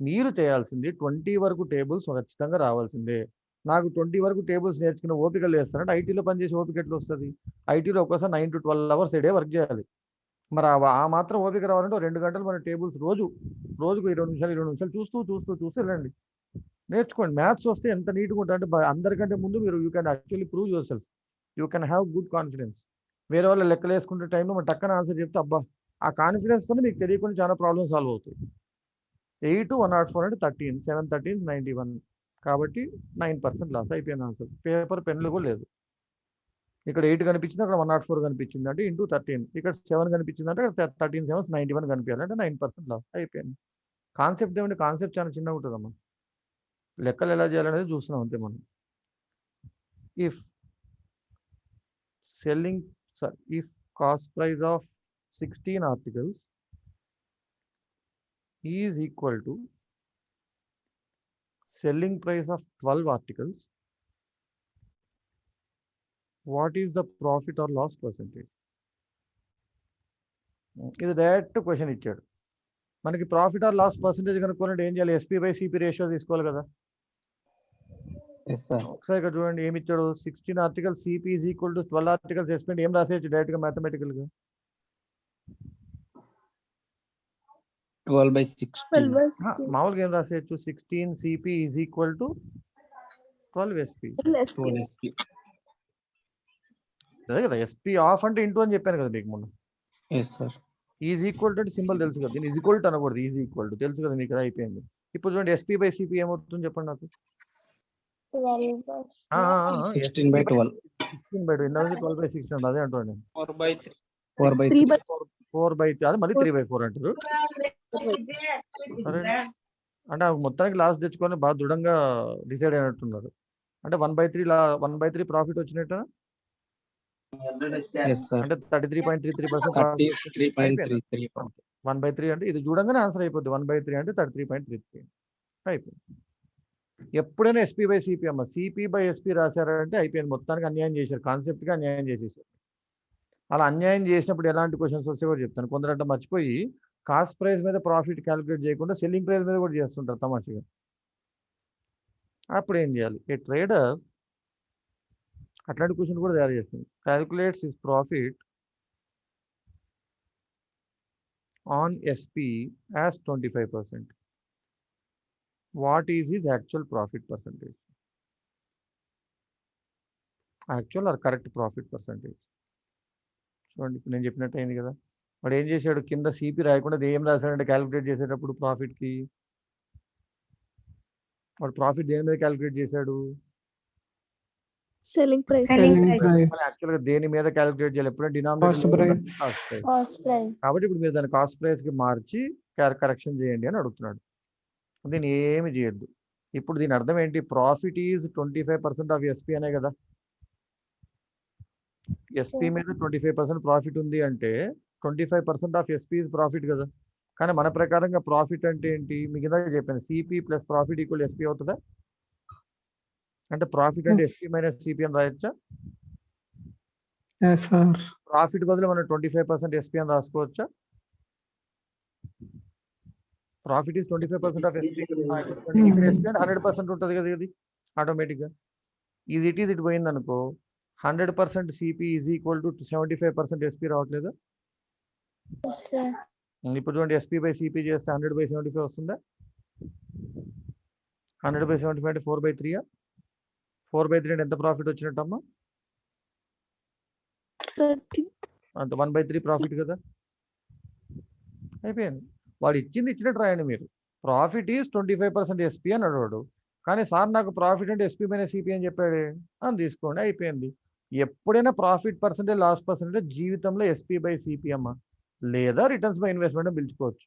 [SPEAKER 1] మీరు చేయాల్సింది 20 వరకు టేబుల్స్ ఖచ్చితంగా రావాల్సిందే. నాకు 20 వరకు టేబుల్స్ నేర్చుకున్న ఓపికలు వేస్తానంటే ఐటీలో పనిచేసే ఓపిక ఎట్లా వస్తుంది? ఐటీలో ఒక్కసారి 9 to 12 hours A day work చేయాలి. మరి ఆ మాత్రం ఓపిక రావాలంటే 2 గంటలు మన టేబుల్స్ రోజుకు 20 నిమిషాలు చూస్తూ వెళ్ళండి, నేర్చుకోండి. మ్యాథ్స్ వస్తే ఎంత నీట్గా ఉంటుంది అంటే అందరికంటే ముందు మీరు you can actually prove your self, you can have good confidence. వేరే వాళ్ళు లెక్కలు వేసుకుంటే టైంలో మన టక్కన ఆన్సర్ చెప్తే అబ్బా ఆ కాన్ఫిడెన్స్తోనే మీకు తెలియకుండా చాలా ప్రాబ్లమ్స్ సాల్వ్ అవుతాయి. 8 104 అంటే 13, 7 13 91 కాబట్టి 9% లాస్, అయిపోయింది ఆన్సర్. పేపర్ పెన్లు కూడా లేదు. ఇక్కడ 8 కనిపించింది, అక్కడ 104 కనిపించింది అంటే ఇంటూ 13, ఇక్కడ 7 కనిపించింది అంటే 13 7 91 కనిపించాలి అంటే 9% లాస్, అయిపోయింది. కాన్సెప్ట్ ఏమంటే కాన్సెప్ట్ చాలా చిన్నగా ఉంటుందమ్మా, లెక్కలు ఎలా చేయాలనేది చూస్తున్నాం అంతే మనం. If cost price of 16 articles is equal to selling price of 12 articles, what is the profit or loss percentage? ఇది డైరెక్ట్ క్వశ్చన్ ఇచ్చాడు. మనకి ప్రాఫిట్ ఆర్ లాస్ పర్సెంటేజ్ కనుక్కోవాలంటే ఏం చేయాలి, SP/CP రేషియో తీసుకోవాలి కదా.
[SPEAKER 2] Yes, sir.
[SPEAKER 1] ఒకసారి ఇక్కడ చూడండి ఏమి ఇచ్చాడు, 16 articles CP is equal to 12 articles SP ఏం రాసేయచ్చు డైరెక్ట్గా మ్యాథమెటికల్గా.
[SPEAKER 2] 12/16.
[SPEAKER 1] మామూలుగా ఏం రాసేయచ్చు, 16 CP is equal to 12 SP.
[SPEAKER 2] 12 SP.
[SPEAKER 1] అదే కదా, SP ఆఫ్ అంటే ఇంటూ అని చెప్పాను కదా మీకు మొన్న.
[SPEAKER 2] Yes, sir.
[SPEAKER 1] Is equal to అంటే సింబల్ తెలుసు కదా, దీన్ని ఈజ్ ఈక్వల్ టు అనకూడదు, ఈజ్ ఈక్వల్ టు తెలుసు కదా మీకు, అయిపోయింది. ఇప్పుడు చూడండి SP/CP ఏమవుతుంది చెప్పండి నాకు.
[SPEAKER 4] 12 by
[SPEAKER 2] 16/12.
[SPEAKER 1] 16/2 ఇందా 12/16 అదే అంటున్నాను నేను.
[SPEAKER 5] 4/3.
[SPEAKER 3] 3 by
[SPEAKER 1] 4/3 అది మళ్ళీ 3/4 అంటారు. సరే అంటే ఆ మొత్తానికి లాస్ తెచ్చుకొని బాగా దృఢంగా డిసైడ్ అయినట్టున్నారు. అంటే 1/3 ప్రాఫిట్ వచ్చినట్టు
[SPEAKER 2] Yes, sir.
[SPEAKER 1] అంటే 33.33%
[SPEAKER 2] 33.33.
[SPEAKER 1] 1/3 అంటే ఇది చూడంగానే ఆన్సర్ అయిపోద్ది. 1/3 అంటే 33.33 అయిపోయింది. ఎప్పుడైనా ఎస్పీ బై సిపి అమ్మ సిపి బై ఎస్పీ రాశారంటే అయిపోయింది. మొత్తానికి అన్యాయం చేశారు. కాన్సెప్ట్గా అన్యాయం చేసేసారు. అలా అన్యాయం చేసినప్పుడు ఎలాంటి క్వశ్చన్స్ వస్తే కూడా చెప్తాను. కొందరంటే మర్చిపోయి కాస్ట్ ప్రైస్ మీద ప్రాఫిట్ క్యాలిక్యులేట్ చేయకుండా సెల్లింగ్ ప్రైస్ మీద కూడా చేస్తుంటారు తమాషగా. అప్పుడు ఏం చేయాలి? ఏ ట్రేడర్ అట్లాంటి క్వశ్చన్ కూడా తయారు చేస్తుంది. Calculates his profit on SP as 25%. What is his actual profit percentage? Actual or correct profit percentage? చూడండి ఇప్పుడు నేను చెప్పినట్టు అయింది కదా. వాడు ఏం చేశాడు? కింద సిపి రాయకుండా ఏం రాశాడంటే క్యాలిక్యులేట్ చేసేటప్పుడు ప్రాఫిట్కి వాడు ప్రాఫిట్ దేని మీద క్యాలిక్యులేట్ చేశాడు?
[SPEAKER 3] selling price.
[SPEAKER 1] యాక్చువల్గా దేని మీద క్యాలిక్యులేట్ చేయాలి? ఎప్పుడైనా
[SPEAKER 2] Cost price.
[SPEAKER 1] Cost price.
[SPEAKER 4] cost price.
[SPEAKER 1] కాబట్టి ఇప్పుడు మీరు దాన్ని కాస్ట్ ప్రైస్కి మార్చి కరెక్షన్ చేయండి అని అడుగుతున్నాడు. దీన్ని ఏమి చేయొద్దు. ఇప్పుడు దీని అర్థం ఏంటి? ప్రాఫిట్ ఈజ్ 25% ఆఫ్ ఎస్పీ అనే కదా. ఎస్పీ మీద 25% ప్రాఫిట్ ఉంది అంటే 25% ఆఫ్ ఎస్పీ ఇస్ ప్రాఫిట్ కదా. కానీ మన ప్రకారంగా ప్రాఫిట్ అంటే ఏంటి? మీకు ఇందాక చెప్పాను CP plus profit equal SP అవుతుందా? అంటే ప్రాఫిట్ అంటే ఎస్పీ మైనస్ సిపి అని రాయొచ్చా?
[SPEAKER 2] Yes, sir.
[SPEAKER 1] ప్రాఫిట్ బదులు మనం 25% ఎస్పీ అని రాసుకోవచ్చా? Profit is 25% of SP. ఇక్కడ ఎస్పీ అంటే 100% ఉంటుంది కదా ఇది ఆటోమేటిక్గా. ఇది ఇటు పోయింది అనుకో 100% CP is equal to 75% SP రావట్లేదు.
[SPEAKER 4] Yes, sir.
[SPEAKER 1] ఇప్పుడు చూడండి ఎస్పీ బై సిపి చేస్తే 100/75 వస్తుందా? 100/75 అంటే 4/3. 4/3 అంటే ఎంత ప్రాఫిట్ వచ్చినట్టమ్మా?
[SPEAKER 3] 30.
[SPEAKER 1] అంత 1/3 ప్రాఫిట్ కదా. అయిపోయింది. వాడు ఇచ్చినట్టు రాయండి మీరు. ప్రాఫిట్ ఈజ్ 25% ఎస్పీ అని అడవాడు. కానీ సార్ నాకు ప్రాఫిట్ అంటే ఎస్పీ మైనస్ సిపి అని చెప్పాడు అని తీసుకోండి అయిపోయింది. ఎప్పుడైనా ప్రాఫిట్ పర్సెంటేజ్ లాస్ పర్సెంటేజ్ జీవితంలో ఎస్పీ బై సిపి అమ్మ లేదా రిటర్న్స్ బై ఇన్వెస్ట్మెంట్ పిలుచుకోవచ్చు.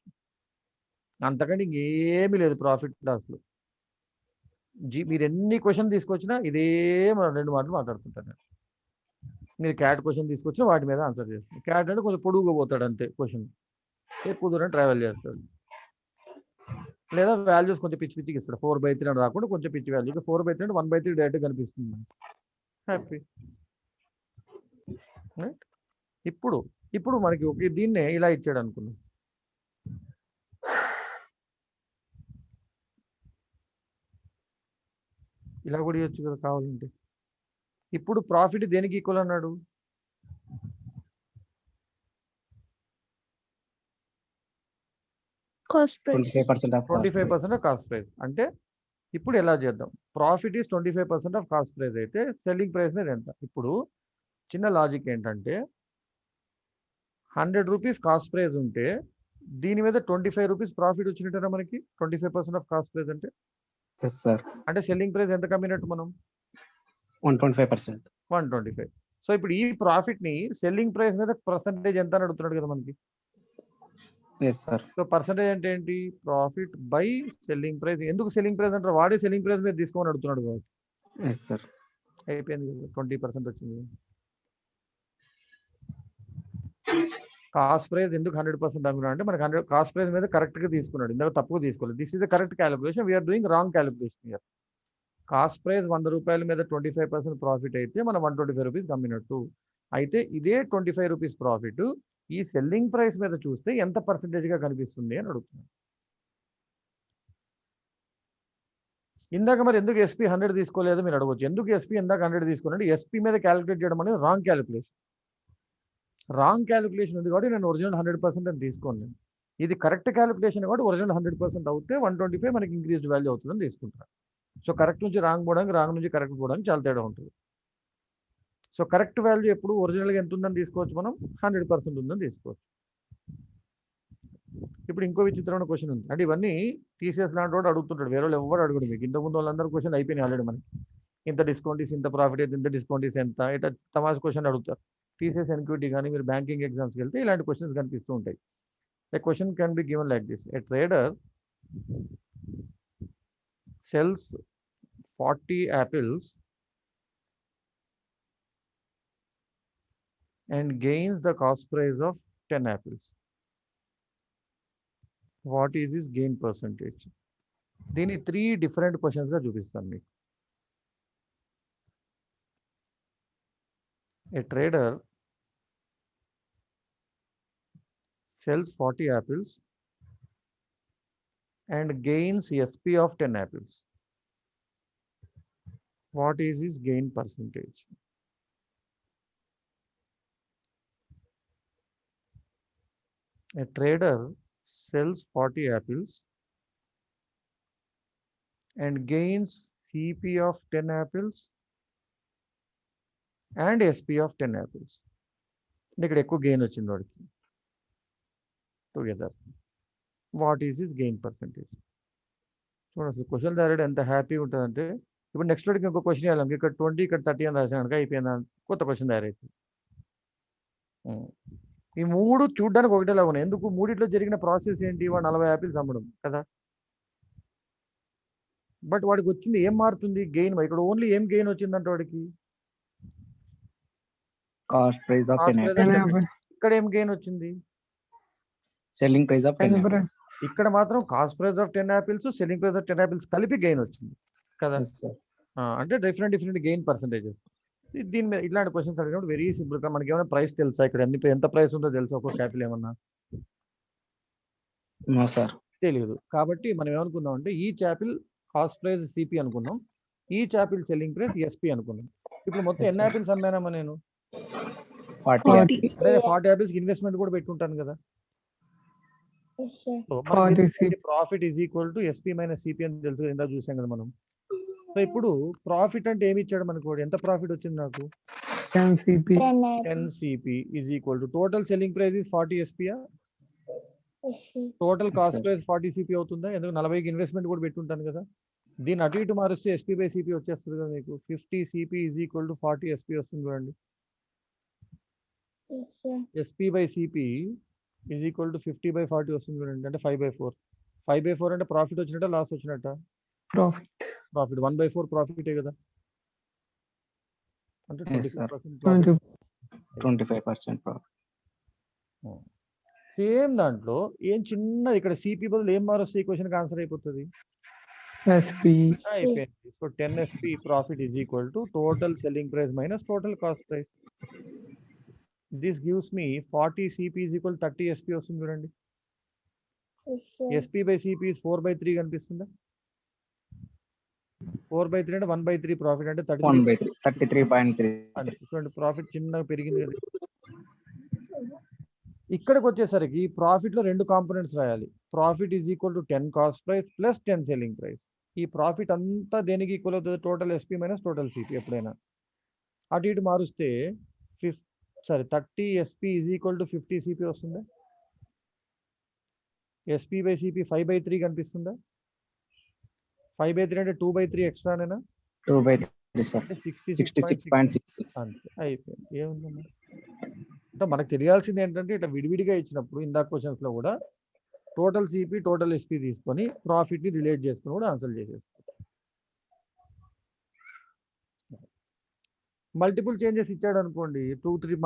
[SPEAKER 1] అంతకంటే ఇంకేమీ లేదు ప్రాఫిట్ లాస్లో. మీరు ఎన్ని క్వశ్చన్ తీసుకొచ్చినా ఇదే 2 మాటలు మాట్లాడుతుంటాను నేను. మీరు క్యాట్ క్వశ్చన్ తీసుకొచ్చినా వాటి మీద ఆన్సర్ చేస్తాను. క్యాట్ అంటే కొంచెం పొడుగుగా పోతాడు అంతే క్వశ్చన్. ఎక్కువ దూరం ట్రావెల్ చేస్తాడు. లేదా వాల్యూస్ కొంచెం పిచ్చి పిచ్చికి ఇస్తాడు. 4/3 అని రాకుండా కొంచెం పిచ్చి వాల్యూ. 4/3 అంటే 1/3 డైరెక్ట్ కనిపిస్తుంది మనకి. హ్యాపీ. రైట్. ఇప్పుడు మనకి ఓకే దీన్నే ఇలా ఇచ్చాడు అనుకున్నాం. ఇలా కూడా ఇవ్వచ్చు కదా కావాలంటే. ఇప్పుడు ప్రాఫిట్ దేనికి ఈక్వల్ అన్నాడు?
[SPEAKER 3] Cost price.
[SPEAKER 2] 25% of cost price.
[SPEAKER 1] 25% of cost price. అంటే ఇప్పుడు ఎలా చేద్దాం? Profit is 25% of cost price అయితే సెల్లింగ్ ప్రైస్ మీద ఎంత? ఇప్పుడు చిన్న లాజిక్ ఏంటంటే 100 రూపీస్ కాస్ట్ ప్రైస్ ఉంటే దీని మీద 25 రూపీస్ ప్రాఫిట్ వచ్చినట్టేనా మనకి? 25% ఆఫ్ కాస్ట్ ప్రైస్ అంటే
[SPEAKER 2] Yes, sir.
[SPEAKER 1] అంటే సెల్లింగ్ ప్రైస్ ఎంత కమ్మినట్టు మనం?
[SPEAKER 2] 125%.
[SPEAKER 1] 125. సో ఇప్పుడు ఈ ప్రాఫిట్ని సెల్లింగ్ ప్రైస్ మీద పర్సంటేజ్ ఎంత అని అడుగుతున్నాడు కదా మనకి.
[SPEAKER 2] Yes, sir.
[SPEAKER 1] సో పర్సంటేజ్ అంటే ఏంటి? Profit by selling price. ఎందుకు సెల్లింగ్ ప్రైస్ అంటారు? వాడే సెల్లింగ్ ప్రైస్ మీద తీసుకోమని అడుగుతున్నాడు కాబట్టి
[SPEAKER 2] Yes, sir.
[SPEAKER 1] అయిపోయింది కదా. 20% వచ్చింది. కాస్ట్ ప్రైస్ ఎందుకు 100% అమ్మినాడు అంటే మనకి 100 కాస్ట్ ప్రైస్ మీద కరెక్ట్గా తీసుకున్నాడు. ఇందాక తప్పుగా తీసుకోలేదు. This is the correct calculation. We are doing wrong calculation here. Cost price 100 రూపాయల మీద 25% ప్రాఫిట్ అయితే మనం 125 రూపీస్ అమ్మినట్టు. అయితే ఇదే 25 రూపీస్ ప్రాఫిట్ ఈ సెల్లింగ్ ప్రైస్ మీద చూస్తే ఎంత పర్సెంటేజ్గా కనిపిస్తుంది అని అడుగుతున్నాను. ఇందాక మరి ఎందుకు ఎస్పీ 100 తీసుకోలేదు మీరు అడగవచ్చు. ఎందుకు ఎస్పీ ఇందాక 100 తీసుకోనండి? ఎస్పీ మీద క్యాలిక్యులేట్ చేయడం అనేది రాంగ్ క్యాలిక్యులేషన్. రాంగ్ క్యాలిక్యులేషన్ ఉంది కాబట్టి నేను ఒరిజినల్ 100% అని తీసుకోను. ఇది కరెక్ట్ క్యాలిక్యులేషన్ కాబట్టి ఒరిజినల్ 100% అవుతే 125 మనకి ఇంక్రీజ్డ్ వాల్యూ అవుతుందని తీసుకుంటాను. సో కరెక్ట్ నుంచి రాంగ్ పోవడానికి, రాంగ్ నుంచి కరెక్ట్ పోవడానికి చాలా తేడా ఉంటుంది. సో కరెక్ట్ వాల్యూ ఎప్పుడు ఒరిజినల్గా ఎంత ఉందని తీసుకోవచ్చు? మనం 100% ఉందని తీసుకోవచ్చు. ఇప్పుడు ఇంకో విచిత్రమైన క్వశ్చన్ ఉంది. అంటే ఇవన్నీ టీసీఎస్ లాంటి వాడు అడుగుతుంటాడు. వేరే వాళ్ళు ఎవరు అడుగుడు. మీకు ఇంతకుముందు వాళ్ళందరూ క్వశ్చన్ అయిపోయినాయి ఆల్రెడీ మనకి. ఇంత డిస్కౌంట్ ఇస్తే ఇంత ప్రాఫిట్ అయితే ఇంత డిస్కౌంట్ ఇస్తే ఎంత, ఇట్లా తమాషా క్వశ్చన్ అడుగుతారు. టీసీఎస్ ఎన్క్యూటీ కానీ మీరు బ్యాంకింగ్ ఎగ్జామ్స్కి వెళ్తే ఇలాంటి క్వశ్చన్స్ కనిపిస్తూ ఉంటాయి. A question can be given like this: a trader sells 40 apples and gains the cost price of 10 apples. What is his gain percentage? దీని 3 different questions గా చూపిస్తాను మీకు. A trader sells 40 apples and gains SP of 10 apples. What is his gain percentage? A trader sells 40 apples and gains CP of 10 apples and SP of 10 apples. ఇక్కడ ఎక్కువ గెయిన్ వచ్చింది వాడికి together. What is his gain percentage? చూడండి క్వశ్చన్ డైరెక్ట్ ఎంత హ్యాపీ ఉంటుందంటే, ఇప్పుడు నెక్స్ట్ వాడికి ఇంకో క్వశ్చన్ వేయాలి, ఇక్కడ 20 ఇక్కడ 30 అని రాసాను అయిపోయిందా, కొత్త క్వశ్చన్ తయారైతుంది. ఈ 3 చూడడానికి ఒకటేలా ఉన్నాయి. ఎందుకు? మూడిట్లో జరిగిన ప్రాసెస్ ఏంటి? వాడు 40 యాపిల్స్ అమ్మడం కదా. బట్ వాడికి వచ్చింది ఏం మారుతుంది? గెయిన్. ఇక్కడ ఓన్లీ ఏం గెయిన్ వచ్చిందంటే వాడికి
[SPEAKER 2] కాస్ట్ ప్రైస్ ఆఫ్ 10 apples.
[SPEAKER 1] ఇక్కడ ఏం గెయిన్ వచ్చింది?
[SPEAKER 2] Selling price of 10 apples.
[SPEAKER 1] ఇక్కడ మాత్రం cost price of 10 apples, selling price of 10 apples కలిపి గెయిన్ వచ్చింది కదా.
[SPEAKER 2] Yes, sir.
[SPEAKER 1] అంటే డిఫరెంట్ గెయిన్ పర్సెంటేజెస్. దీని మీద ఇట్లాంటి క్వశ్చన్స్ అడిగినప్పుడు వెరీ సింపుల్ గా మనకి ఏమైనా ప్రైస్ తెలుసా? ఇక్కడ ఎంత ప్రైస్ ఉందో తెలుసా? ఒక్కొక్క యాపిల్ ఏమన్నా
[SPEAKER 2] No, sir.
[SPEAKER 1] తెలియదు. కాబట్టి మనం ఏమనుకుందాం అంటే each apple cost price CP అనుకున్నాం, each apple selling price SP అనుకున్నాం. ఇప్పుడు మొత్తం
[SPEAKER 2] Yes,
[SPEAKER 1] ఎన్ని
[SPEAKER 2] sir.
[SPEAKER 1] యాపిల్స్ అమ్మానమ్మా నేను?
[SPEAKER 2] 40 apples.
[SPEAKER 1] అదే 40 యాపిల్స్ ఇన్వెస్ట్మెంట్ కూడా పెట్టుంటాను కదా.
[SPEAKER 4] Yes, sir.
[SPEAKER 1] Profit is equal to SP minus CP అని తెలుసు, ఇందా చూసాం కదా మనం. సో ఇప్పుడు ప్రాఫిట్ అంటే ఏమి ఇచ్చాడు మనకు? ఎంత ప్రాఫిట్ వచ్చింది నాకు?
[SPEAKER 3] 10 CP.
[SPEAKER 1] 10 CP is equal to total selling price is 40 ఎస్పియా,
[SPEAKER 4] Yes, sir.
[SPEAKER 1] Total
[SPEAKER 2] Yes,
[SPEAKER 1] cost
[SPEAKER 2] sir.
[SPEAKER 1] Price 40 CP అవుతుందా? ఎందుకు 40కి ఇన్వెస్ట్మెంట్ కూడా పెట్టుంటాను కదా. దీన్ని అటు ఇటు మారిస్తే ఎస్పీ బై సిపి వచ్చేస్తుంది కదా మీకు. 50 CP is equal to 40 SP వస్తుంది చూడండి.
[SPEAKER 4] Yes, sir.
[SPEAKER 1] SP by CP is equal to 50 by 40 వస్తుంది చూడండి, అంటే 5/4. 5/4 అంటే ప్రాఫిట్ వచ్చినట్ట లాస్ వచ్చినట్ట?
[SPEAKER 3] Profit.
[SPEAKER 1] ప్రాఫిట్. 1/4 ప్రాఫిటే కదా, అంటే
[SPEAKER 2] Yes, sir.
[SPEAKER 1] 25%
[SPEAKER 2] 25% profit.
[SPEAKER 1] సేమ్ దాంట్లో ఏం చిన్నది ఇక్కడ సిపి బదులు ఏం మారొస్తే ఈ క్వశ్చన్కి ఆన్సర్ అయిపోతుంది.
[SPEAKER 3] SP.
[SPEAKER 1] అయిపోయింది. So 10 SP profit is equal to total selling price minus total cost price. This gives me 40 CP is equal 30 SP వస్తుంది చూడండి.
[SPEAKER 4] Yes, sir.
[SPEAKER 1] SP by CP is 4/3 కనిపిస్తుందా? 4/3 అంటే 1/3 ప్రాఫిట్ అంటే
[SPEAKER 2] 1/3. 33.3.
[SPEAKER 1] చూడండి ప్రాఫిట్ చిన్నగా పెరిగింది కదా. ఇక్కడికి వచ్చేసరికి ప్రాఫిట్ లో 2 కాంపోనెంట్స్ రాయాలి. Profit is equal to 10 cost price plus 10 selling price. ఈ ప్రాఫిట్ అంతా దేనికి ఈక్వల్ అవుతుంది? Total SP minus total CP. ఎప్పుడైనా అటు ఇటు మారుస్తే 30 SP is equal to 50 CP వస్తుందా? ఎస్పీ బై సిపి 5/3 కనిపిస్తుందా? 5/3 అంటే 2/3 ఎక్స్ట్రానేనా?
[SPEAKER 2] 2/3, sir. 66.66.
[SPEAKER 1] అంతే, అయిపోయింది. ఏముందమ్మా అంటే మనకు తెలియాల్సింది ఏంటంటే ఇట్లా విడివిడిగా ఇచ్చినప్పుడు ఇందాక క్వశ్చన్స్ లో కూడా టోటల్ సిపి టోటల్ ఎస్పీ తీసుకొని ప్రాఫిట్ ని రిలేట్ చేసుకుని కూడా ఆన్సర్ చేసేస్తాం. మల్టిపుల్ చేంజెస్ ఇచ్చాడు అనుకోండి, 2-3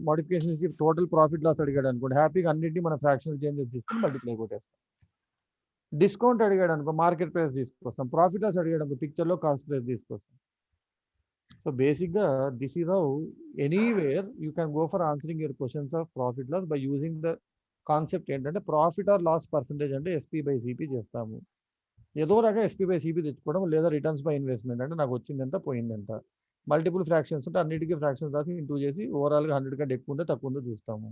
[SPEAKER 1] మోడిఫికేషన్స్ ఇచ్చి టోటల్ ప్రాఫిట్ లాస్ అడిగాడు అనుకోండి, హ్యాపీగా అన్నింటినీ మన ఫ్రాక్షనల్ చేంజెస్ తీసుకుని మల్టిప్లై కొట్టేస్తాం. డిస్కౌంట్ అడిగాడు అనుకో మార్కెట్ ప్రైస్ తీసుకొస్తాం, ప్రాఫిట్ లాస్ అడిగాడు అనుకో పిక్చర్ లో కాస్ట్ ప్రైస్ తీసుకొస్తాం. సో బేసిక్ గా this is how anywhere you can go for answering your questions of profit loss by using the concept ఏంటంటే ప్రాఫిట్ ఆర్ లాస్ పర్సంటేజ్ అంటే ఎస్పీ బై సిపి చేస్తాము. ఏదో రకంగా ఎస్పీ బై సిపి తెచ్చుకోవడం, లేదా రిటర్న్స్ బై ఇన్వెస్ట్మెంట్ అంటే నాకు వచ్చింది ఎంత పోయింది ఎంత. మల్టిపుల్ ఫ్రాక్షన్స్ ఉంటే అన్నిటికీ ఫ్రాక్షన్స్ రాసి ఇంటూ చేసి ఓవరాల్గా 100 కంటే ఎక్కువ ఉందో తక్కువ ఉందో చూస్తాము.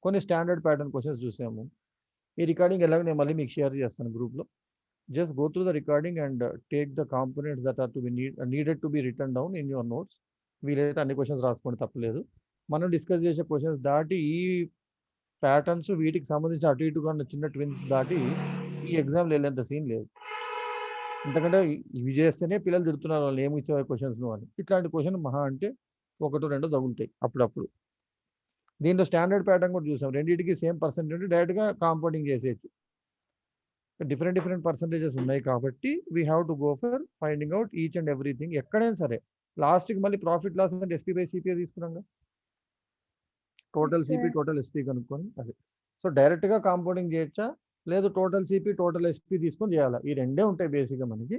[SPEAKER 1] కొన్ని స్టాండర్డ్ ప్యాటర్న్ క్వశ్చన్స్ చూసాము. ఈ రికార్డింగ్ ఎలాగో నేను మళ్ళీ మీకు షేర్ చేస్తాను గ్రూప్లో. Just go through the recording and take the components that are to be needed to be written down in your notes. వీలైతే అన్ని క్వశ్చన్స్ రాసుకోండి, తప్పలేదు. మనం డిస్కస్ చేసే క్వశ్చన్స్ దాటి ఈ ప్యాటర్న్స్ వీటికి సంబంధించి అటు ఇటుగా ఉన్న చిన్న ట్విన్స్ దాటి ఈ ఎగ్జామ్లో వెళ్ళేంత సీన్ లేదు. ఎందుకంటే ఇవి చేస్తేనే పిల్లలు తిడుతున్నారు వాళ్ళు ఏమి ఇచ్చే క్వశ్చన్స్ నువ్వు అని. ఇట్లాంటి క్వశ్చన్ మహా అంటే 1-2 తగులుతాయి అప్పుడప్పుడు. దీంట్లో స్టాండర్డ్ ప్యాటర్న్ కూడా చూసాం. రెండింటికి సేమ్ పర్సెంటేజ్ డైరెక్ట్గా కాంపౌండింగ్ చేసేయచ్చు. డిఫరెంట్ పర్సెంటేజెస్ ఉన్నాయి కాబట్టి we have to go for finding out each and everything. ఎక్కడైనా సరే లాస్ట్కి మళ్ళీ ప్రాఫిట్ లాస్ అంటే ఎస్పీ బై సిపిఐ తీసుకున్నాం. టోటల్ సిపి టోటల్ ఎస్పీ కనుక్కొని అది. సో డైరెక్ట్గా కాంపౌండింగ్ చేయొచ్చా, లేదు టోటల్ సిపి టోటల్ ఎస్పీ తీసుకొని చేయాలా, ఈ రెండే ఉంటాయి బేసిక్గా మనకి.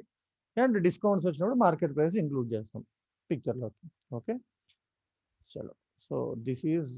[SPEAKER 1] అండ్ డిస్కౌంట్స్ వచ్చినప్పుడు మార్కెట్ ప్రైస్ ఇంక్లూడ్ చేస్తాం పిక్చర్లో. ఓకే, చలో. So this is